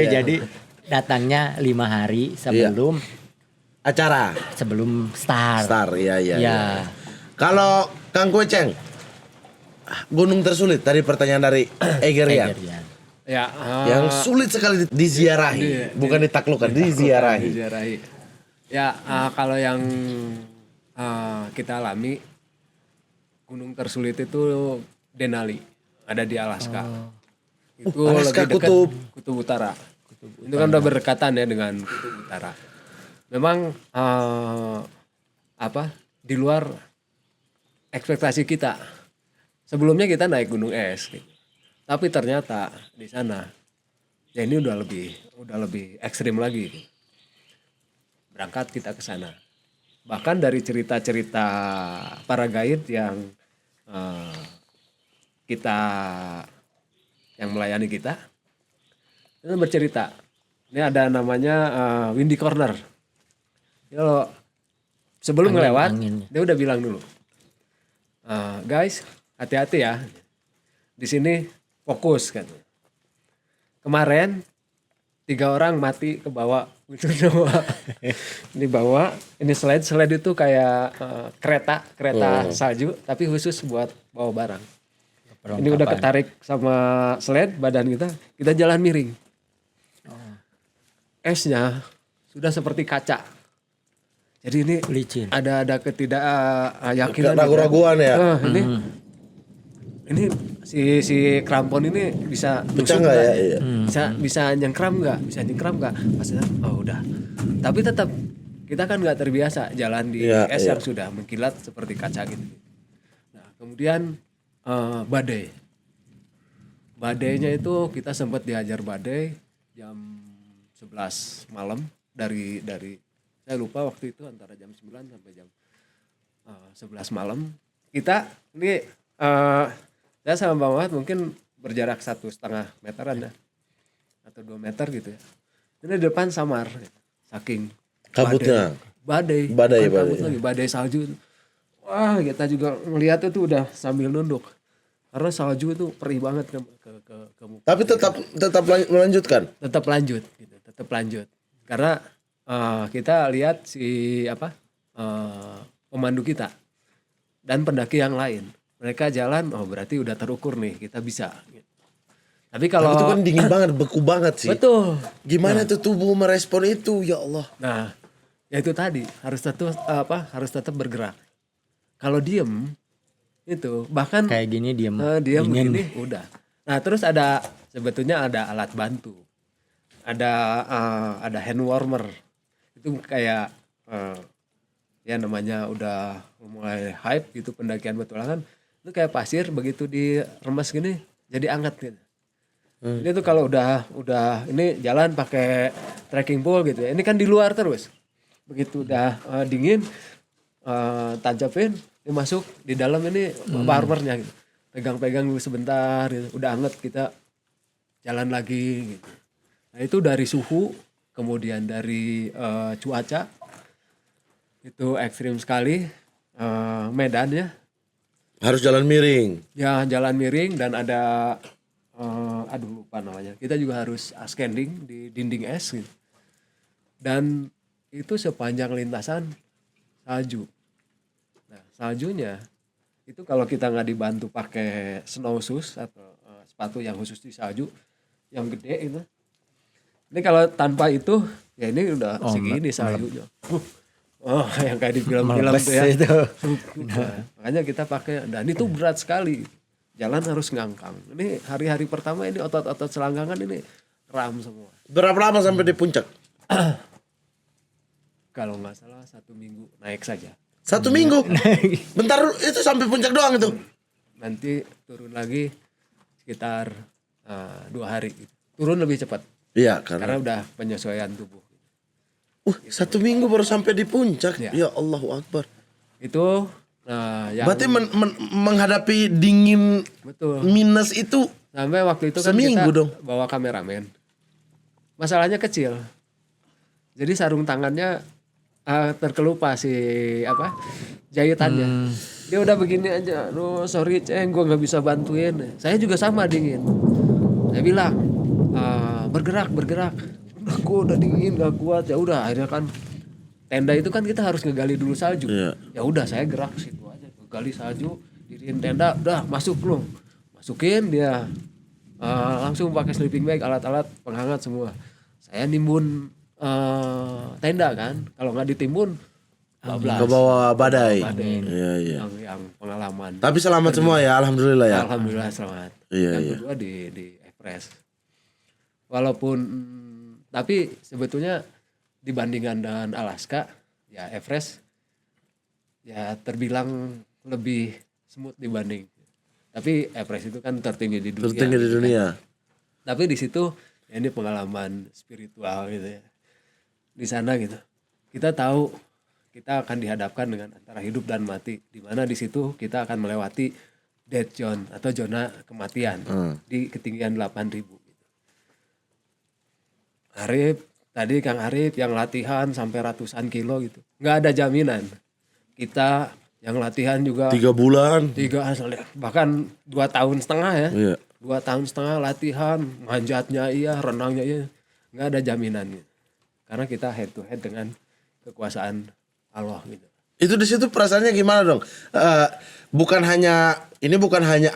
Jadi datangnya 5 hari sebelum acara, sebelum start. Iya. Kalau Kang Kuceng, gunung tersulit tadi pertanyaan dari Egerian. Ya, yang sulit sekali diziarahi, bukan ditaklukkan, diziarahi. diziarahi. Ya, kalau yang kita alami, gunung tersulit itu Denali, ada di Alaska. Itu Alaska lebih dekat kutub. utara. Itu kan udah berdekatan ya dengan kutub utara. Memang di luar ekspektasi kita. Sebelumnya kita naik gunung es, gitu. Tapi ternyata di sana ya ini udah lebih ekstrim lagi. Berangkat kita ke sana. Bahkan dari cerita-cerita para guide yang yang melayani kita, itu bercerita. Ini ada namanya Windy Corner. Kalau sebelum ngelewat, dia udah bilang dulu, guys, hati-hati ya. Di sini fokus kan. Kemarin 3 orang mati ke bawah. Dibawa, ini slide itu kayak kereta salju, tapi khusus buat bawa barang. Ini udah ketarik sama sled badan kita jalan miring. Esnya sudah seperti kaca. Jadi ini licin. ada ketidakyakinan. Ragu-raguan ya. Ini si krampon ini bisa Pecah nggak ya? Iya. Bisa nyengkram nggak? Maksudnya, oh udah. Tapi tetap kita kan nggak terbiasa jalan di es yang sudah mengkilat seperti kaca gitu. Nah kemudian badai. Badainya itu kita sempat dihajar badai jam 11 malam dari saya lupa waktu itu antara jam 9 sampai jam 11 malam. Kita ini saya sama Bang Wahid mungkin berjarak 1,5 meteran ya, atau 2 meter gitu ya. Ini di depan samar, saking kabutnya. Badai. Kabut lagi, badai salju. Wah, kita juga melihat itu udah sambil nunduk. Karena salju itu perih banget ke muka. Tapi tetap melanjutkan. Tetap lanjut. Karena kita lihat pemandu kita dan pendaki yang lain. Mereka jalan, oh berarti udah terukur nih, kita bisa. Tapi kalau itu kan dingin banget, beku banget sih. Betul. Gimana tuh tubuh merespon itu, ya Allah. Nah, ya itu tadi harus tetap bergerak. Kalau diem itu bahkan Kayak gini diem begini udah. Nah terus sebetulnya ada alat bantu, ada hand warmer. Itu kayak ya namanya udah mulai hype gitu pendakian petualangan. Itu kayak pasir begitu diremes gini jadi anget gitu. Ini tuh kalau udah ini jalan pakai trekking pole gitu ya. Ini kan di luar terus. Begitu udah dingin, tancapin, ini masuk di dalam ini warmernya gitu. Pegang-pegang dulu sebentar gitu. Udah anget kita jalan lagi gitu. Nah itu dari suhu, kemudian dari cuaca. Itu ekstrim sekali medannya. Harus jalan miring. Ya jalan miring dan ada lupa namanya. Kita juga harus ascending di dinding es gitu. Dan itu sepanjang lintasan salju. Nah saljunya itu kalau kita nggak dibantu pakai snow shoes atau sepatu yang khusus di salju yang gede itu. Ini kalau tanpa itu ya ini udah segini saljunya. Oh, yang kayak di film-film tuh ya. Itu. Nah, makanya kita pakai, dan itu berat sekali. Jalan harus ngangkang. Ini hari-hari pertama ini otot-otot selangkangan ini kram semua. Berapa lama sampai di puncak? Kalau nggak salah 1 minggu naik saja. 1 minggu? Bentar itu sampai puncak doang itu? Nanti turun lagi sekitar 2 hari. Turun lebih cepat. Iya, karena udah penyesuaian tubuh. 1 minggu baru sampai di puncak. Ya Allahu Akbar. Itu yang berarti menghadapi dingin betul. Minus itu sampai waktu itu kan seminggu kita dong. bawa kameramen. Masalahnya kecil. Jadi sarung tangannya terkelupas jahitannya. Dia udah begini aja. Aduh sorry Ceng, gue gak bisa bantuin. Saya juga sama dingin. Saya bilang bergerak. Gue udah dingin gak kuat. Ya udah akhirnya kan tenda itu kan kita harus ngegali dulu salju. Ya udah saya gerak situ aja, gali salju, diriin tenda, udah masuk lu. Masukin dia langsung pakai sleeping bag, alat-alat penghangat semua. Saya nimbun tenda kan, kalau nggak ditimbun Ke bawah badai. Iya, iya. yang pengalaman. Tapi selamat semua ya, alhamdulillah ya. Alhamdulillah selamat. Iya, Yang iya. kedua di Everest. Walaupun tapi sebetulnya dibandingkan dengan Alaska, ya Everest ya terbilang lebih smooth dibanding. Tapi Everest itu kan tertinggi di dunia. Tertinggi di gitu kan. dunia. Tapi di situ ya ini pengalaman spiritual gitu ya. Di sana gitu. Kita tahu kita akan dihadapkan dengan antara hidup dan mati, di mana di situ kita akan melewati dead zone atau zona kematian di ketinggian 8.000 gitu. Tadi Kang Arif yang latihan sampai ratusan kilo gitu. Nggak ada jaminan. Kita yang latihan juga 3 bulan. bahkan 2,5 tahun ya. Iya. 2,5 tahun latihan, manjatnya iya, renangnya iya. Nggak ada jaminan gitu. Karena kita head to head dengan kekuasaan Allah gitu. Itu di situ perasaannya gimana dong? Bukan hanya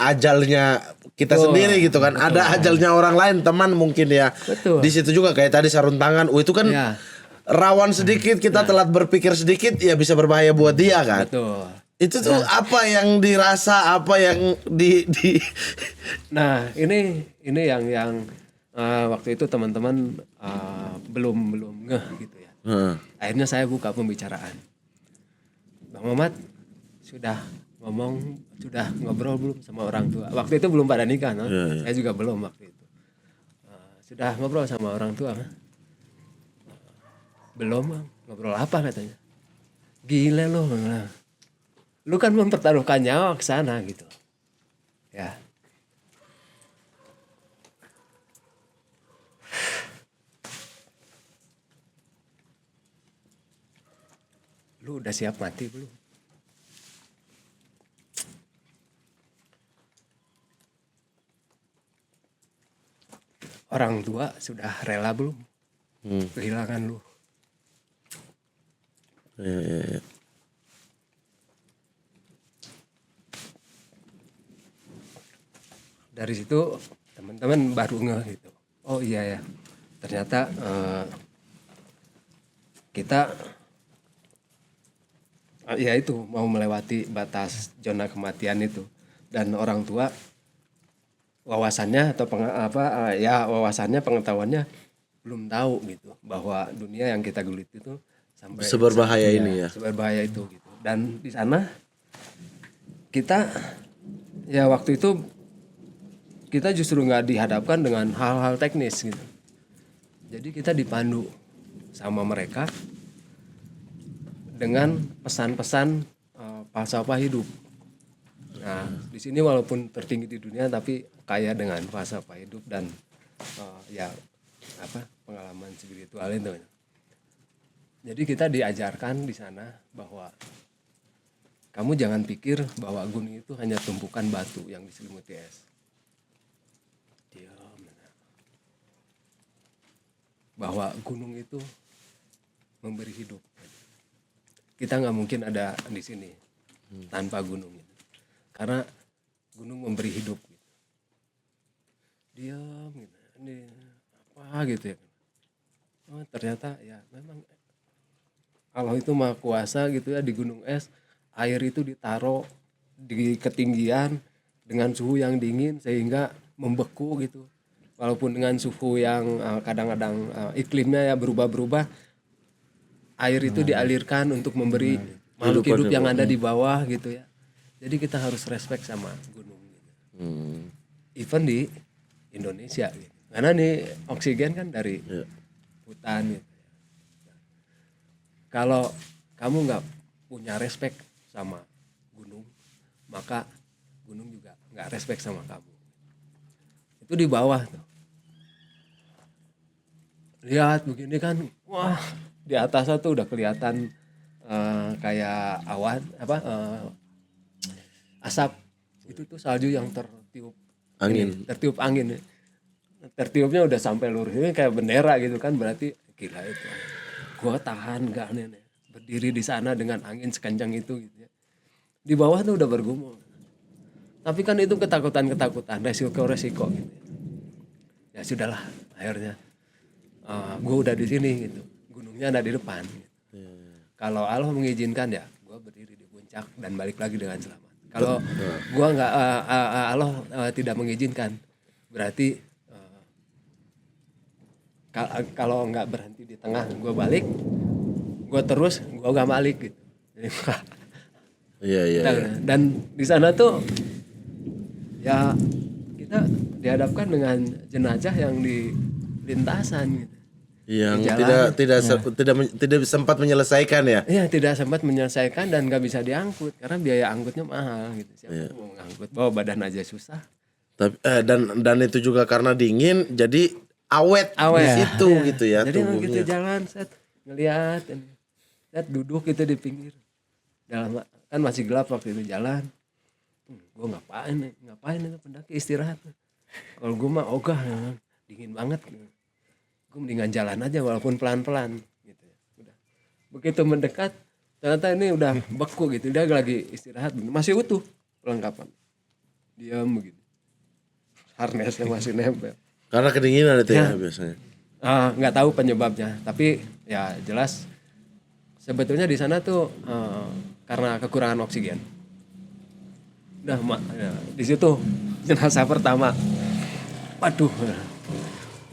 ajalnya kita sendiri gitu kan. Ada ajalnya orang lain, teman mungkin ya. Betul. Di situ juga kayak tadi sarung tangan. Itu kan Ya. rawan sedikit, kita telat berpikir sedikit ya bisa berbahaya buat dia kan. Betul. Itu tuh apa yang dirasa, apa yang di Nah, ini yang waktu itu teman-teman belum ngeh gitu ya. Akhirnya saya buka pembicaraan. Bang Mamat sudah ngobrol belum sama orang tua? Waktu itu belum pada nikah, no? Saya juga belum waktu itu. Sudah ngobrol sama orang tua? Belum, Bang. Ngobrol apa katanya? Gila lo, Bang. Lu kan mempertaruhkan nyawa ke sana gitu. Ya. Lu udah siap mati belum? Orang tua sudah rela belum? Kehilangan lu. Iya. Dari situ teman-teman baru ngeh gitu. Oh iya ya. Ternyata kita ya itu mau melewati batas zona kematian itu, dan orang tua wawasannya atau wawasannya pengetahuannya belum tahu gitu bahwa dunia yang kita geluti itu sampai Seberbahaya ini ya. seberbahaya itu gitu. Dan di sana kita ya waktu itu kita justru nggak dihadapkan dengan hal-hal teknis gitu. Jadi kita dipandu sama mereka dengan pesan-pesan falsafah hidup. Nah, di sini walaupun tertinggi di dunia tapi kaya dengan falsafah hidup dan pengalaman spiritual itu. Jadi kita diajarkan di sana bahwa kamu jangan pikir bahwa gunung itu hanya tumpukan batu yang diselimuti es. Diam. Bahwa gunung itu memberi hidup. Kita nggak mungkin ada di sini tanpa gunung gitu. Karena gunung memberi hidup gitu. Diam gitu. Ini apa gitu ya. Oh, ternyata ya memang Allah itu maha kuasa gitu ya. Di gunung es air itu ditaruh di ketinggian dengan suhu yang dingin sehingga membeku gitu. Walaupun dengan suhu yang kadang-kadang iklimnya ya berubah-berubah, air itu dialirkan untuk memberi makhluk hidup yang ada di bawah gitu ya. Jadi kita harus respect sama gunung gitu. Even di Indonesia gitu. Karena nih oksigen kan dari hutan gitu. Kalau kamu nggak punya respect sama gunung, maka gunung juga nggak respect sama kamu. Itu di bawah tuh. Lihat begini kan, wah di atasnya tuh udah kelihatan kayak awan asap. Itu tuh salju yang tertiup Angin. tertiup angin. Tertiupnya udah sampai luruh ini kayak bendera gitu kan, berarti gila itu. Gua tahan gak nih berdiri di sana dengan angin sekencang itu gitu ya. Di bawah tuh udah bergumul. Tapi kan itu ketakutan resiko gitu ya. Ya sudahlah, akhirnya gue udah di sini gitu, gunungnya ada di depan gitu. Kalau Allah mengizinkan ya gue berdiri di puncak dan balik lagi dengan selamat. Kalau gue nggak Allah tidak mengizinkan, berarti kalau nggak berhenti di tengah gue balik, gue terus gue nggak balik gitu. Jadi, Iya, iya. iya. dan di sana tuh ya kita dihadapkan dengan jenazah yang di lintasan gitu. Yang Di jalan. tidak sempat menyelesaikan ya. Iya, tidak sempat menyelesaikan dan nggak bisa diangkut karena biaya angkutnya mahal gitu. Siapa mau ngangkut, bawa badan aja susah. Tapi dan itu juga karena dingin jadi awet di situ Iya. gitu ya Jadi tubuhnya. gitu jalan set ngelihat ini. Set duduk gitu di pinggir. Dalam kan masih gelap waktu itu jalan. Gue ngapain itu pendaki istirahat. Kalau gue mah ogah dingin banget. Gue mendingan jalan aja walaupun pelan-pelan gitu ya. Udah. Begitu mendekat ternyata ini udah beku gitu, dia lagi istirahat masih utuh perlengkapan. Diam begitu. Harnesnya masih nempel. Karena kedinginan itu ya biasanya. Nggak tahu penyebabnya, tapi ya jelas sebetulnya di sana tuh karena kekurangan oksigen. Udah ya, di situ jenazah pertama. Waduh,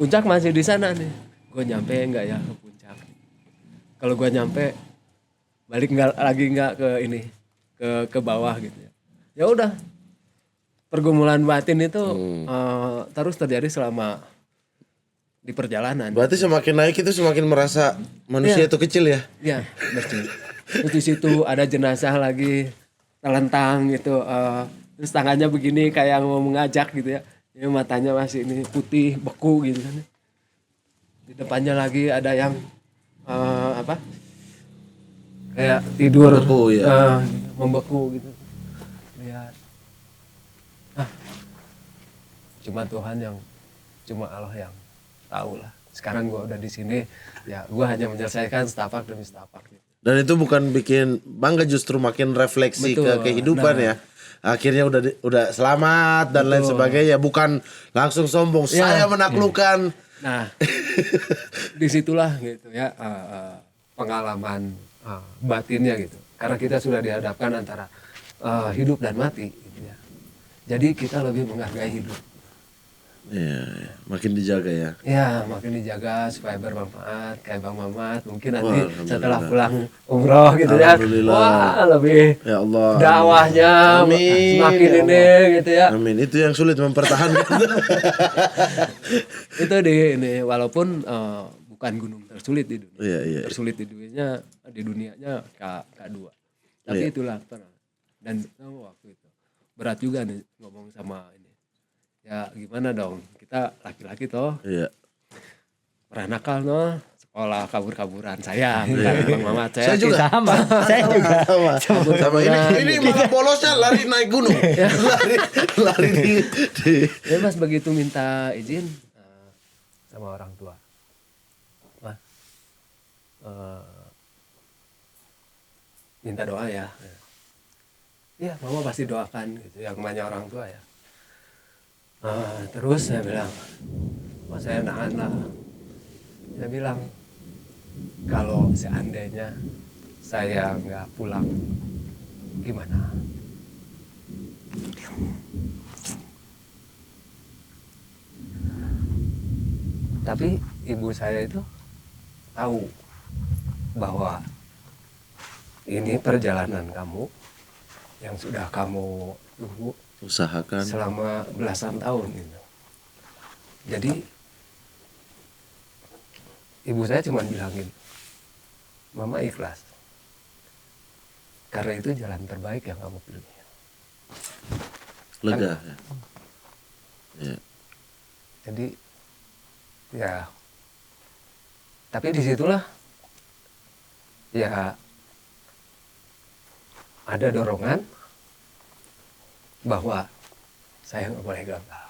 puncak masih di sana nih. Gue nyampe nggak ya ke puncak? Kalau gue nyampe balik nggak ke ini ke bawah gitu ya. Ya udah, pergumulan batin itu terus terjadi selama di perjalanan. Berarti semakin naik itu semakin merasa manusia itu kecil ya. Iya, betul. Terus di situ ada jenazah lagi terlentang gitu, terus tangannya begini kayak mau mengajak gitu ya. Ya matanya masih ini putih beku gitu kan. Di depannya lagi ada yang kayak tidur Beku, ya. membeku gitu. Lihat. Cuma Tuhan yang Allah yang tahu lah. Sekarang gua udah di sini, ya gua hanya menyelesaikan setapak demi setapak gitu. Dan itu bukan bikin bangga, justru makin refleksi Betul. ke kehidupan ya. Akhirnya udah selamat dan lain sebagainya, bukan langsung sombong. Ya. Saya menaklukkan. Nah, disitulah gitu ya pengalaman batinnya gitu. Karena kita sudah dihadapkan antara hidup dan mati. Gitu ya. Jadi kita lebih menghargai hidup. Iya, makin dijaga ya. Ya, makin dijaga supaya bermanfaat kayak Bang Mamat. Mungkin nanti Alhamdulillah. setelah pulang umroh gitu ya. Alhamdulillah. Wah, lebih Ya Allah. dakwahnya Amin. semakin Ya ini gitu ya. Amin. Itu yang sulit mempertahankan. Itu ini walaupun bukan gunung tersulit di dunia. Iya, iya. Tersulit di dunianya K2. Tapi Iya. itulah dan waktu itu berat juga nih ngomong sama ini. Ya gimana dong, kita laki-laki toh Iya. pernah nakal no, sekolah kabur-kaburan saya, Bang Mamat Saya juga. Sama, saya juga. Sama ini malah bolosnya lari naik gunung. lari di Ya Mas begitu minta izin sama orang tua, Mas minta doa ya. Iya, Mama pasti doakan gitu, yang namanya orang tua ya. Terus saya bilang, wah saya nahan lah. Saya bilang, kalau seandainya saya nggak pulang, gimana? Tapi ibu saya itu tahu bahwa ini perjalanan kamu yang sudah kamu tunggu usahakan. selama belasan tahun gitu. Jadi ibu saya cuma bilangin, Mama ikhlas. Karena itu jalan terbaik yang kamu pilih. Lega. Ya. Jadi ya, tapi disitulah ya ada dorongan bahwa saya nggak boleh gagal.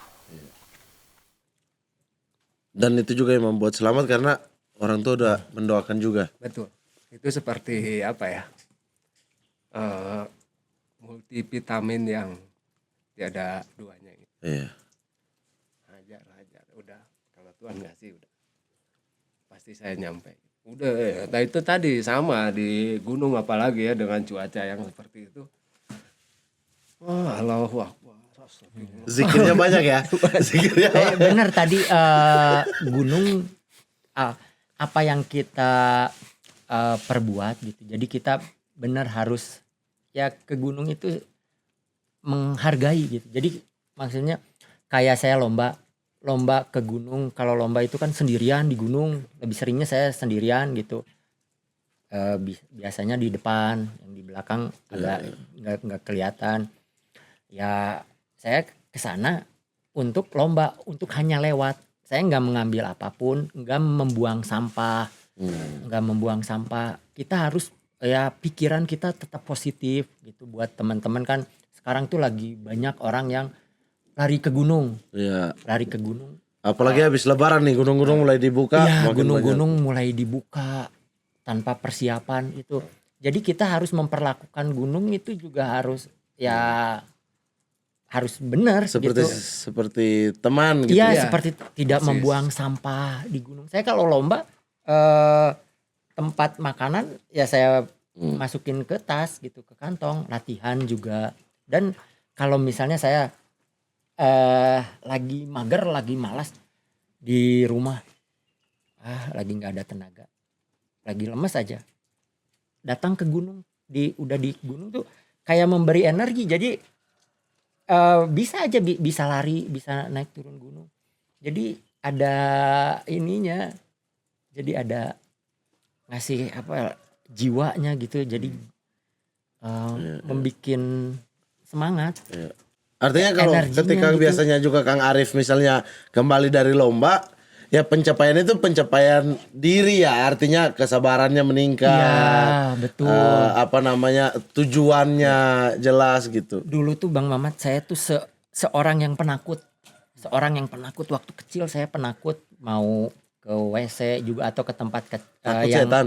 Dan itu juga yang membuat selamat karena orang tua udah mendoakan juga. Betul. Itu seperti apa ya? Multivitamin yang tiada duanya. Iya. Hajar, udah Tuhan ngasih udah pasti saya nyampe. Udah, nah itu tadi sama di gunung apalagi ya dengan cuaca yang seperti itu. Wah, Allahu Akbar. Zikirnya banyak ya. Zikirnya. Bener tadi gunung apa yang kita perbuat gitu. Jadi kita benar harus ya ke gunung itu menghargai gitu. Jadi maksudnya kayak saya lomba ke gunung. Kalau lomba itu kan sendirian di gunung. Lebih seringnya saya sendirian gitu. Biasanya di depan, yang di belakang agak nggak kelihatan. Ya saya kesana untuk lomba, untuk hanya lewat. Saya nggak mengambil apapun, nggak membuang sampah, Kita harus ya pikiran kita tetap positif gitu. Buat teman-teman kan sekarang tuh lagi banyak orang yang lari ke gunung. Iya. Lari ke gunung. Apalagi habis lebaran nih, gunung-gunung mulai dibuka. Iya, makin gunung-gunung mulai dibuka tanpa persiapan itu. Jadi kita harus memperlakukan gunung itu juga harus ya harus benar seperti gitu. seperti teman gitu. Iya, ya. seperti tidak Persis. membuang sampah di gunung. Saya kalau lomba tempat makanan ya saya masukin ke tas gitu, ke kantong, latihan juga. Dan kalau misalnya saya lagi mager, lagi malas di rumah, lagi nggak ada tenaga, lagi lemes aja, datang ke gunung, udah di gunung tuh kayak memberi energi. Jadi bisa aja bisa lari, bisa naik turun gunung. Jadi ada ininya, jadi ada ngasih apa jiwanya gitu. Jadi membikin semangat. Iya. Artinya kalau Energinya ketika gitu. biasanya juga Kang Arif misalnya kembali dari lomba, ya pencapaian itu pencapaian diri ya, artinya kesabarannya meningkat. Iya, betul. Tujuannya jelas gitu. Dulu tuh Bang Mamat, saya tuh seorang yang penakut. Waktu kecil saya penakut, mau ke WC juga atau ke tempat Takut yang setan.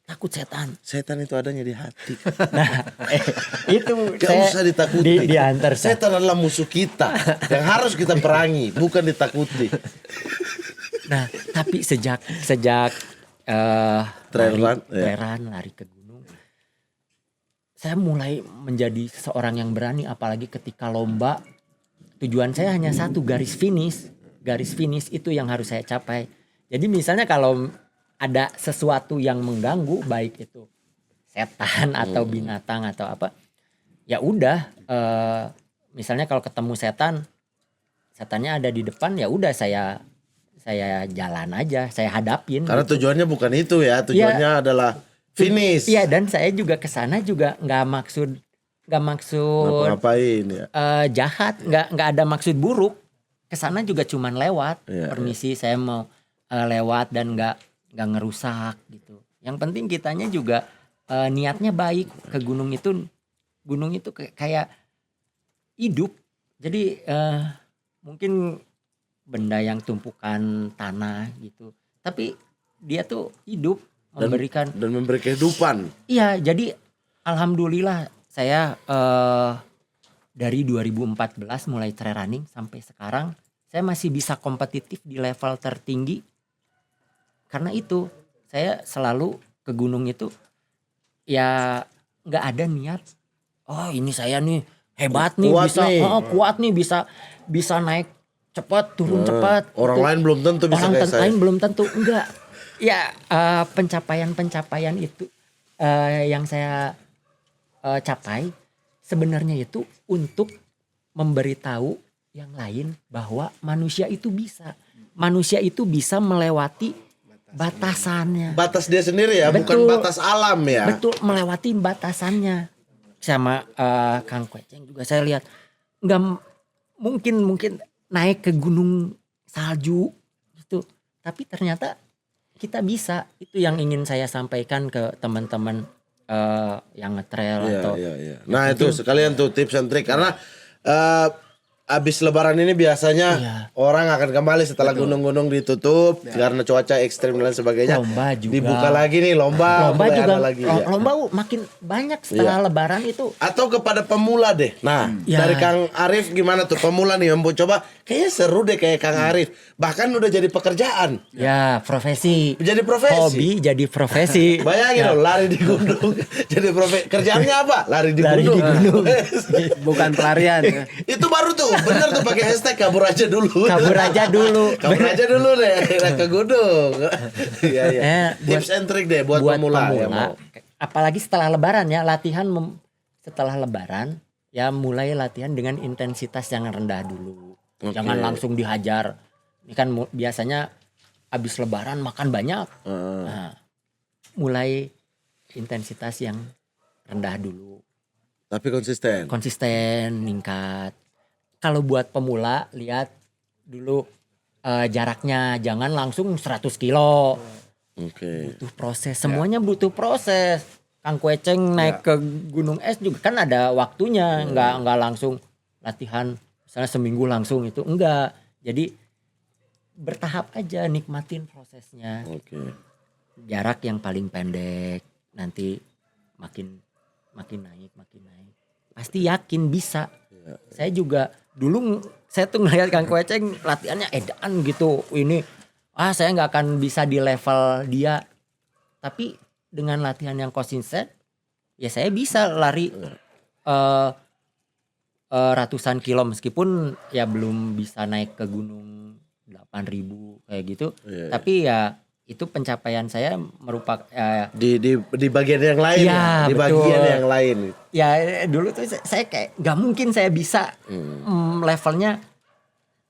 takut setan. Setan itu adanya di hati. Nah, itu Gak saya usah ditakuti. diantar saya. Setan adalah musuh kita yang harus kita perangi, bukan ditakuti. Nah, tapi sejak Trail run, ya. lari ke gunung, saya mulai menjadi seorang yang berani. Apalagi ketika lomba, tujuan saya hanya satu, garis finish itu yang harus saya capai. Jadi misalnya kalau ada sesuatu yang mengganggu, baik itu setan atau binatang atau apa, ya udah, misalnya kalau ketemu setannya ada di depan, ya udah saya jalan aja, saya hadapin. Karena gitu. tujuannya bukan itu ya, tujuannya adalah finish. Iya, dan saya juga kesana juga nggak maksud Ngapa-ngapain ya. jahat, nggak ada maksud buruk. Kesana juga cuman lewat, Iya, permisi saya mau lewat dan nggak ngerusak gitu. Yang penting kitanya juga niatnya baik. Ke gunung itu kayak hidup. Jadi mungkin benda yang tumpukan tanah gitu, tapi dia tuh hidup, memberikan dan memberi kehidupan. Iya, jadi alhamdulillah saya dari 2014 mulai trail running sampai sekarang saya masih bisa kompetitif di level tertinggi. Karena itu saya selalu ke gunung itu ya nggak ada niat, oh ini saya nih hebat nih, Kuat bisa nih. kuat nih, bisa naik cepat, turun cepat. Orang Itu. lain belum tentu bisa Orang kayak saya. lain belum tentu, enggak. Ya pencapaian itu yang saya capai sebenarnya itu untuk memberitahu yang lain bahwa manusia itu bisa melewati batasannya. Batas dia sendiri ya, bukan Betul. batas alam ya. Betul, melewati batasannya. Sama Kang Kweceng juga saya lihat nggak mungkin naik ke gunung salju gitu, tapi ternyata kita bisa. Itu yang ingin saya sampaikan ke teman-teman yang nge-trail Iya, atau iya. Nah itu sekalian tuh tips and trick, karena Abis lebaran ini biasanya Iya. orang akan kembali setelah gunung-gunung ditutup karena cuaca ekstrim dan sebagainya. Lomba juga. Dibuka lagi nih lomba. Lomba mulai juga ada lagi, ya. lomba makin banyak setelah lebaran itu. Atau kepada pemula deh. Nah, Ya. dari Kang Arif gimana tuh pemula nih yang mau coba? Kayaknya seru deh kayak Kang Arif. Bahkan udah jadi pekerjaan. Ya, profesi. Jadi profesi. Hobi jadi profesi. Bayangin loh, lari di gunung. Jadi profesi. Kerjaannya apa? Lari di Lari gunung. di gunung. Bukan pelarian. Ya. Itu baru tuh, bener tuh pakai hashtag kabur aja dulu. Kabur aja dulu. Kabur aja dulu deh ke gunung. Iya iya. Buat- Tips and trick deh buat pemula yang mau. apalagi setelah lebaran ya, latihan setelah lebaran ya mulai latihan dengan intensitas yang rendah dulu. Oke. Jangan langsung dihajar. Ini kan biasanya habis lebaran makan banyak. Nah, mulai intensitas yang rendah dulu. Tapi konsisten. Konsisten, meningkat. Kalau buat pemula, lihat dulu jaraknya. Jangan langsung 100 kilo. Oke. Butuh proses. Semuanya butuh proses. Kang Kueceng naik ke gunung es juga kan ada waktunya. Nggak langsung latihan. Misalnya seminggu langsung itu. Enggak. Jadi bertahap aja, nikmatin prosesnya. Oke. Jarak yang paling pendek. Nanti makin naik. Pasti yakin bisa. Saya juga dulu saya tuh ngeliat Kang Kueceng latihannya edan gitu. Ini saya nggak akan bisa di level dia. Tapi dengan latihan yang konsisten ya saya bisa lari ratusan kilo meskipun ya belum bisa naik ke gunung 8.000 kayak gitu. Iya. Tapi ya itu pencapaian saya merupakan Di bagian yang lain Iya, ya. Di betul. bagian yang lain. ya dulu tuh saya kayak nggak mungkin saya bisa levelnya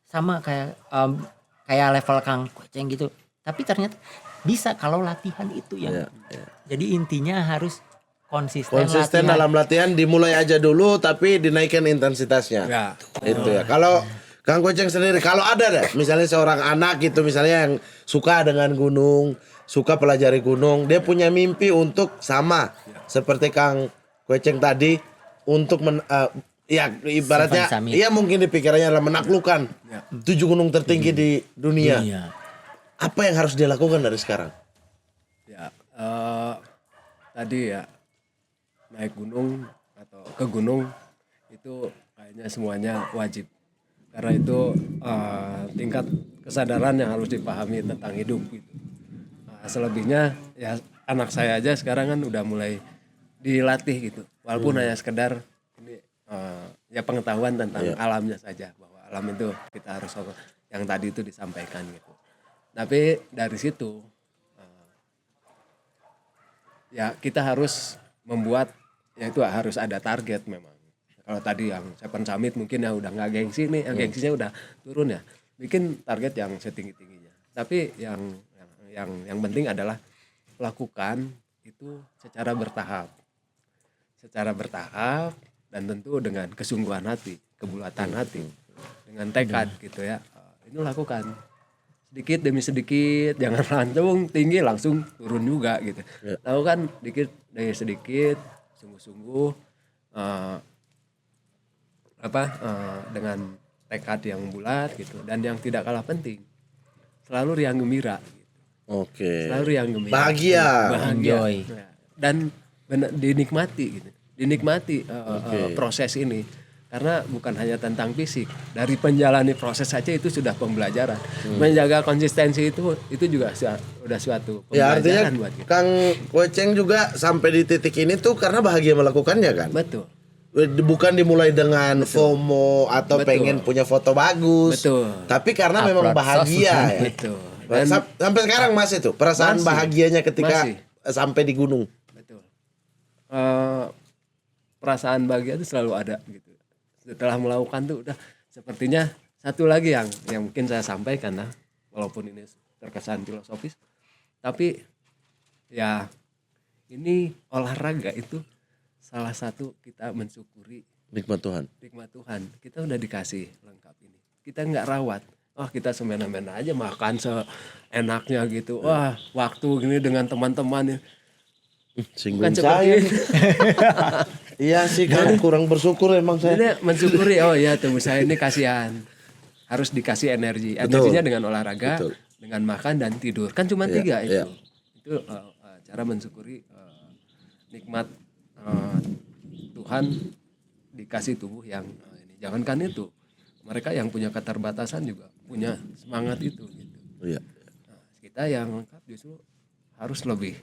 sama kayak level Kang Kueceng gitu. Tapi ternyata bisa kalau latihan itu yang. Iya, iya. Jadi intinya harus konsisten Konsisten latihan. dalam latihan dimulai aja dulu tapi dinaikkan intensitasnya. Ya. Itu ya. Kalau Kang Kueceng sendiri kalau ada deh misalnya seorang anak gitu misalnya yang suka dengan gunung, suka pelajari gunung, dia punya mimpi untuk sama seperti Kang Kueceng tadi untuk ya ibaratnya Seven Summit. iya mungkin di pikirannya adalah menaklukkan 7 gunung tertinggi di dunia. Iya. Apa yang harus dia lakukan dari sekarang? Ya, tadi ya naik gunung atau ke gunung itu kayaknya semuanya wajib karena itu tingkat kesadaran yang harus dipahami tentang hidup gitu. Selebihnya ya anak saya aja sekarang kan udah mulai dilatih gitu walaupun hanya sekedar ini ya pengetahuan tentang alamnya saja bahwa alam itu kita harus yang tadi itu disampaikan gitu. Tapi dari situ ya kita harus membuat ya itu harus ada target memang. Kalau tadi yang Seven Summit mungkin ya udah nggak gengsi nih, yang gengsinya udah turun ya. Bikin target yang setinggi-tingginya. Tapi yang penting adalah lakukan itu secara bertahap. Secara bertahap dan tentu dengan kesungguhan hati, kebulatan hati, dengan tekad gitu ya. Ini lakukan sedikit demi sedikit, jangan langsung tinggi langsung turun juga gitu. Tahu kan dikit demi sedikit, sungguh-sungguh dengan tekad yang bulat gitu dan yang tidak kalah penting selalu riang gembira gitu. Oke. Selalu riang gembira. Bahagia. Enjoy. Ya. Dan dinikmati gitu. Dinikmati proses ini karena bukan hanya tentang fisik. Dari menjalani proses saja itu sudah pembelajaran. Menjaga konsistensi itu juga sudah suatu Ya artinya pembelajaran buat kita. Kang Kueceng juga sampai di titik ini tuh karena bahagia melakukannya kan. Betul. Bukan dimulai dengan FOMO atau Betul. pengen punya foto bagus. Betul. Tapi karena memang Upload bahagia ya. Betul. Sampai sekarang masih tuh perasaan Masih. bahagianya ketika Masih. sampai di gunung. Betul. Perasaan bahagia itu selalu ada gitu. Setelah melakukan tuh udah sepertinya satu lagi yang mungkin saya sampaikan lah, walaupun ini terkesan filosofis, tapi ya ini olahraga itu salah satu kita mensyukuri Nikmat Tuhan. nikmat Tuhan. Kita udah dikasih lengkap ini. Kita nggak rawat. Wah kita semena-mena aja makan seenaknya gitu. Wah waktu gini dengan teman-teman Singgung bukan seperti saya. ini. Iya sih kan kurang bersyukur emang saya. Jadi mensyukuri, oh ya tubuh saya ini kasihan. Harus dikasih energi. Energinya dengan olahraga, Betul. dengan makan dan tidur. Kan cuma Iya, 3 itu. iya. Itu cara mensyukuri nikmat Tuhan dikasih tubuh yang ini. Jangankan itu, mereka yang punya keterbatasan juga punya semangat itu gitu. Iya. Nah, kita yang lengkap justru harus lebih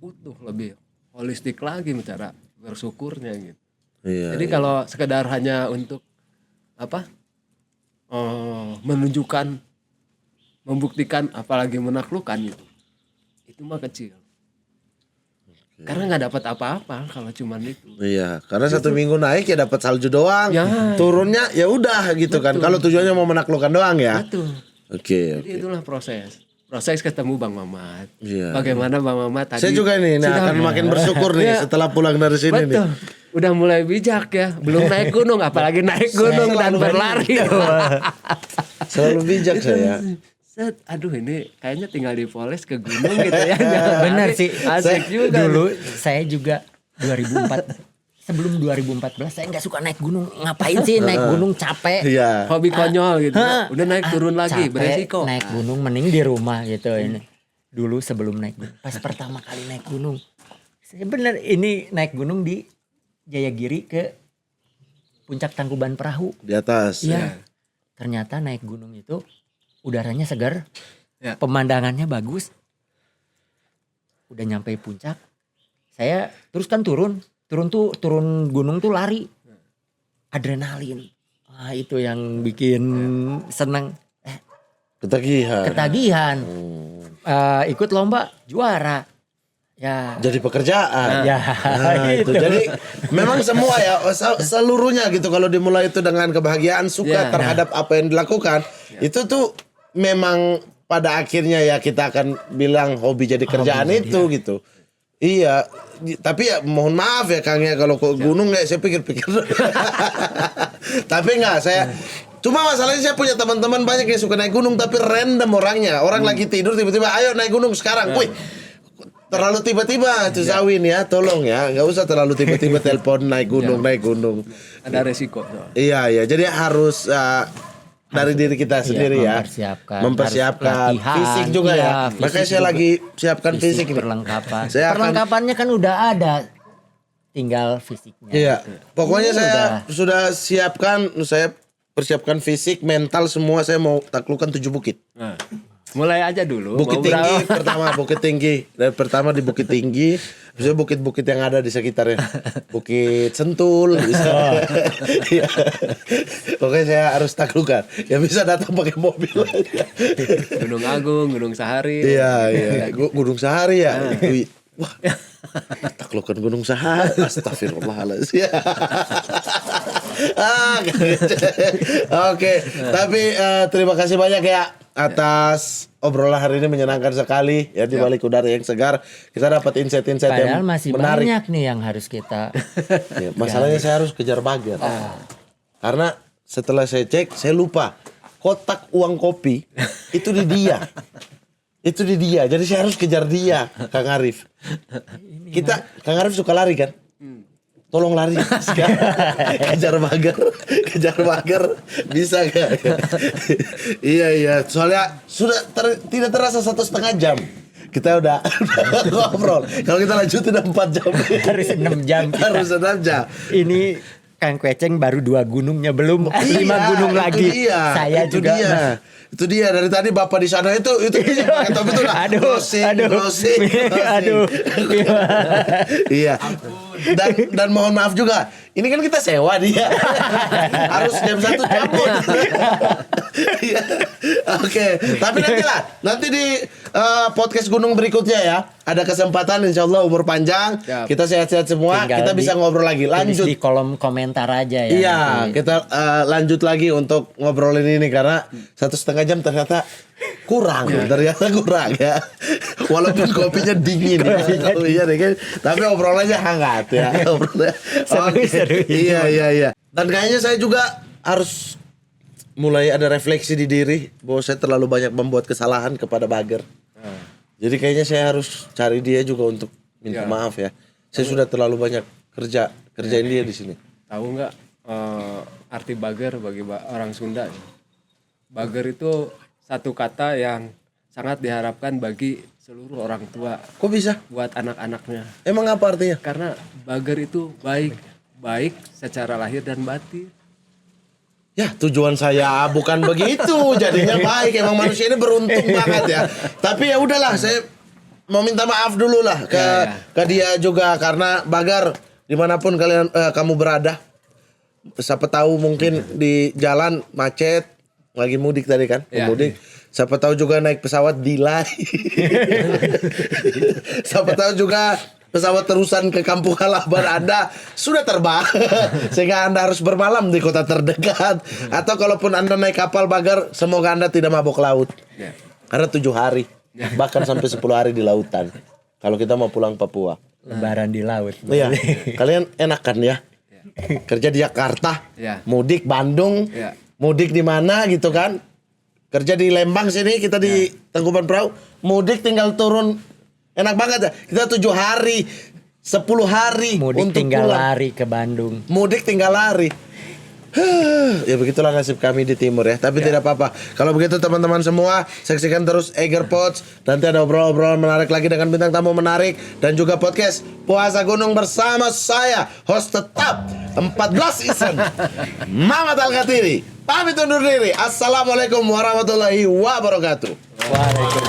utuh, lebih holistik lagi cara bersyukurnya gitu. Iya. Jadi kalau sekedar hanya untuk menunjukkan, membuktikan, apalagi menaklukkan itu mah kecil. Karena nggak dapat apa-apa kalau cuman itu. Iya, karena 1 minggu naik ya dapat salju doang. Ya. Turunnya ya udah gitu kan. Kalau tujuannya mau menaklukkan doang ya. Betul. Oke. Jadi itulah proses ketemu Bang Mamat. Iya. Bagaimana Bang Mamat tadi? Saya juga nih sudah- akan makin bersyukur nih Iya. setelah pulang dari sini nih. Betul. Udah mulai bijak ya. Belum naik gunung, apalagi naik gunung dan berlari. Selalu bijak saya. Set, aduh ini kayaknya tinggal dipoles ke gunung gitu ya. Benar sih. Asik juga. Dulu saya juga 2004 sebelum 2014 saya nggak suka naik gunung. Ngapain sih naik gunung, capek. Iya. Hobi konyol gitu. Udah naik turun lagi, Capek, beresiko. naik gunung mending di rumah gitu ini. Dulu sebelum naik gunung, pas pertama kali naik gunung. Saya bener ini naik gunung di Jayagiri ke Puncak Tangkuban Perahu. Di atas. Iya. Ternyata naik gunung itu udaranya segar, Ya. pemandangannya bagus. Udah nyampe puncak, saya terus kan turun gunung tuh lari, adrenalin. Wah itu yang bikin senang, ketagihan. Ikut lomba juara, ya. Jadi pekerjaan. Ya, Nah, itu. gitu. Jadi memang semua ya seluruhnya gitu kalau dimulai itu dengan kebahagiaan suka Ya. terhadap apa yang dilakukan itu tuh memang pada akhirnya ya kita akan bilang hobi jadi kerjaan itu gitu. Iya, tapi ya mohon maaf ya Kang ya kalau ke gunung ya saya pikir-pikir. Tapi enggak saya cuma masalahnya saya punya teman-teman banyak yang suka naik gunung tapi random orangnya. Orang lagi tidur tiba-tiba ayo naik gunung sekarang. Wih, terlalu tiba-tiba tuh Zawin ya, tolong ya, nggak usah terlalu tiba-tiba telepon naik gunung. Ada resiko. Iya iya, jadi harus dari diri kita sendiri ya, mempersiapkan latihan, fisik juga iya, ya. fisik Makanya saya juga. lagi siapkan fisik nih. perlengkapan. Saya akan- Perlengkapannya kan udah ada, tinggal fisiknya. Iya, pokoknya Ini saya sudah persiapkan fisik, mental semua. Saya mau taklukkan 7 bukit. Nah, mulai aja dulu. Bukit mau Tinggi berapa? pertama, Bukit Tinggi. Dan pertama di Bukit Tinggi, bisa bukit-bukit yang ada di sekitarnya. Bukit Sentul bisa. Iya. Pokoknya saya harus taklukkan. Ya bisa datang pakai mobil. Gunung Agung, Gunung Sahari. Iya, iya. Gunung Sahari ya. Wah. Taklukkan Gunung Sahari. Astagfirullahaladzim. Oke, tapi terima kasih banyak ya atas obrolan hari ini, menyenangkan sekali ya di balik udara yang segar. Kita dapat insight-insight Padahal yang masih menarik. banyak nih yang harus kita. Ya, masalahnya saya harus kejar bager. Karena setelah saya cek, saya lupa kotak uang kopi itu di dia. Itu di dia. Jadi saya harus kejar dia, Kang Arif. Kang Arif suka lari kan? Tolong lari kejar bager bisa gak? Iya soalnya sudah tidak terasa 1,5 jam kita udah ngobrol. Kalau kita lanjutin 4 jam Harus 6 jam kita. harus 6 jam. Ini Kang Kweceng baru 2 gunungnya belum, 5 gunung Itu lagi. dia, Saya itu juga. dia. Itu dia dari tadi Bapak di sana itu pakai topi itu lah. Aduh. Closing. Aduh. Iya. Dan mohon maaf juga. Ini kan kita sewa dia. Harus jam 1 cabut. Iya. Oke, tapi nanti di podcast gunung berikutnya ya. Ada kesempatan insyaallah umur panjang. Siap. Kita sehat-sehat semua. Tinggal Kita bisa ngobrol lagi. Tulis Lanjut. di kolom komentar aja ya. Iya, nanti. kita lanjut lagi untuk ngobrolin ini karena 1,5 jam ternyata kurang ya. Walaupun kopinya dingin ya. Iya deh kan. Tapi obrolannya hangat ya. Obrolannya. Seru-seru. Iya. Dan kayaknya saya juga harus mulai ada refleksi di diri bahwa saya terlalu banyak membuat kesalahan kepada Bager. Jadi kayaknya saya harus cari dia juga untuk minta maaf ya. Saya sudah terlalu banyak kerjain dia di sini. Tahu nggak arti bager bagi orang Sunda? Bager itu satu kata yang sangat diharapkan bagi seluruh orang tua Kok bisa? buat anak-anaknya. Emang apa artinya? Karena bager itu baik secara lahir dan batin. Ya tujuan saya bukan begitu, jadinya baik. Emang manusia ini beruntung banget ya. Tapi ya udahlah, saya mau minta maaf dulu lah ke dia juga karena Bagar dimanapun kamu berada. Siapa tahu mungkin di jalan macet, lagi mudik tadi kan, mudik. Siapa tahu juga naik pesawat delay. Siapa tahu juga pesawat terusan ke kampung halaman Anda sudah terbang sehingga Anda harus bermalam di kota terdekat. Atau kalaupun Anda naik kapal Bagar, semoga Anda tidak mabok laut. Karena 7 hari, bahkan sampai 10 hari di lautan. Kalau kita mau pulang Papua. Lebaran di laut. Iya, kalian enak kan ya? Kerja di Jakarta, mudik Bandung, mudik di mana gitu kan? Kerja di Lembang sini, kita di Tangkuban Perahu, mudik tinggal turun, enak banget ya. Kita 7 hari, 10 hari Mudik untuk tinggal pulang. lari ke Bandung. Mudik tinggal lari. Ya begitulah nasib kami di timur ya. Tapi tidak apa-apa. Kalau begitu teman-teman semua, saksikan terus Eger Pods. Nanti ada obrolan-obrolan menarik lagi dengan bintang tamu menarik. Dan juga podcast Puasa Gunung bersama saya, host tetap 14 season, Mamat Al-Katiri. Pamit undur diri. Assalamualaikum warahmatullahi wabarakatuh. Waalaikumsalam.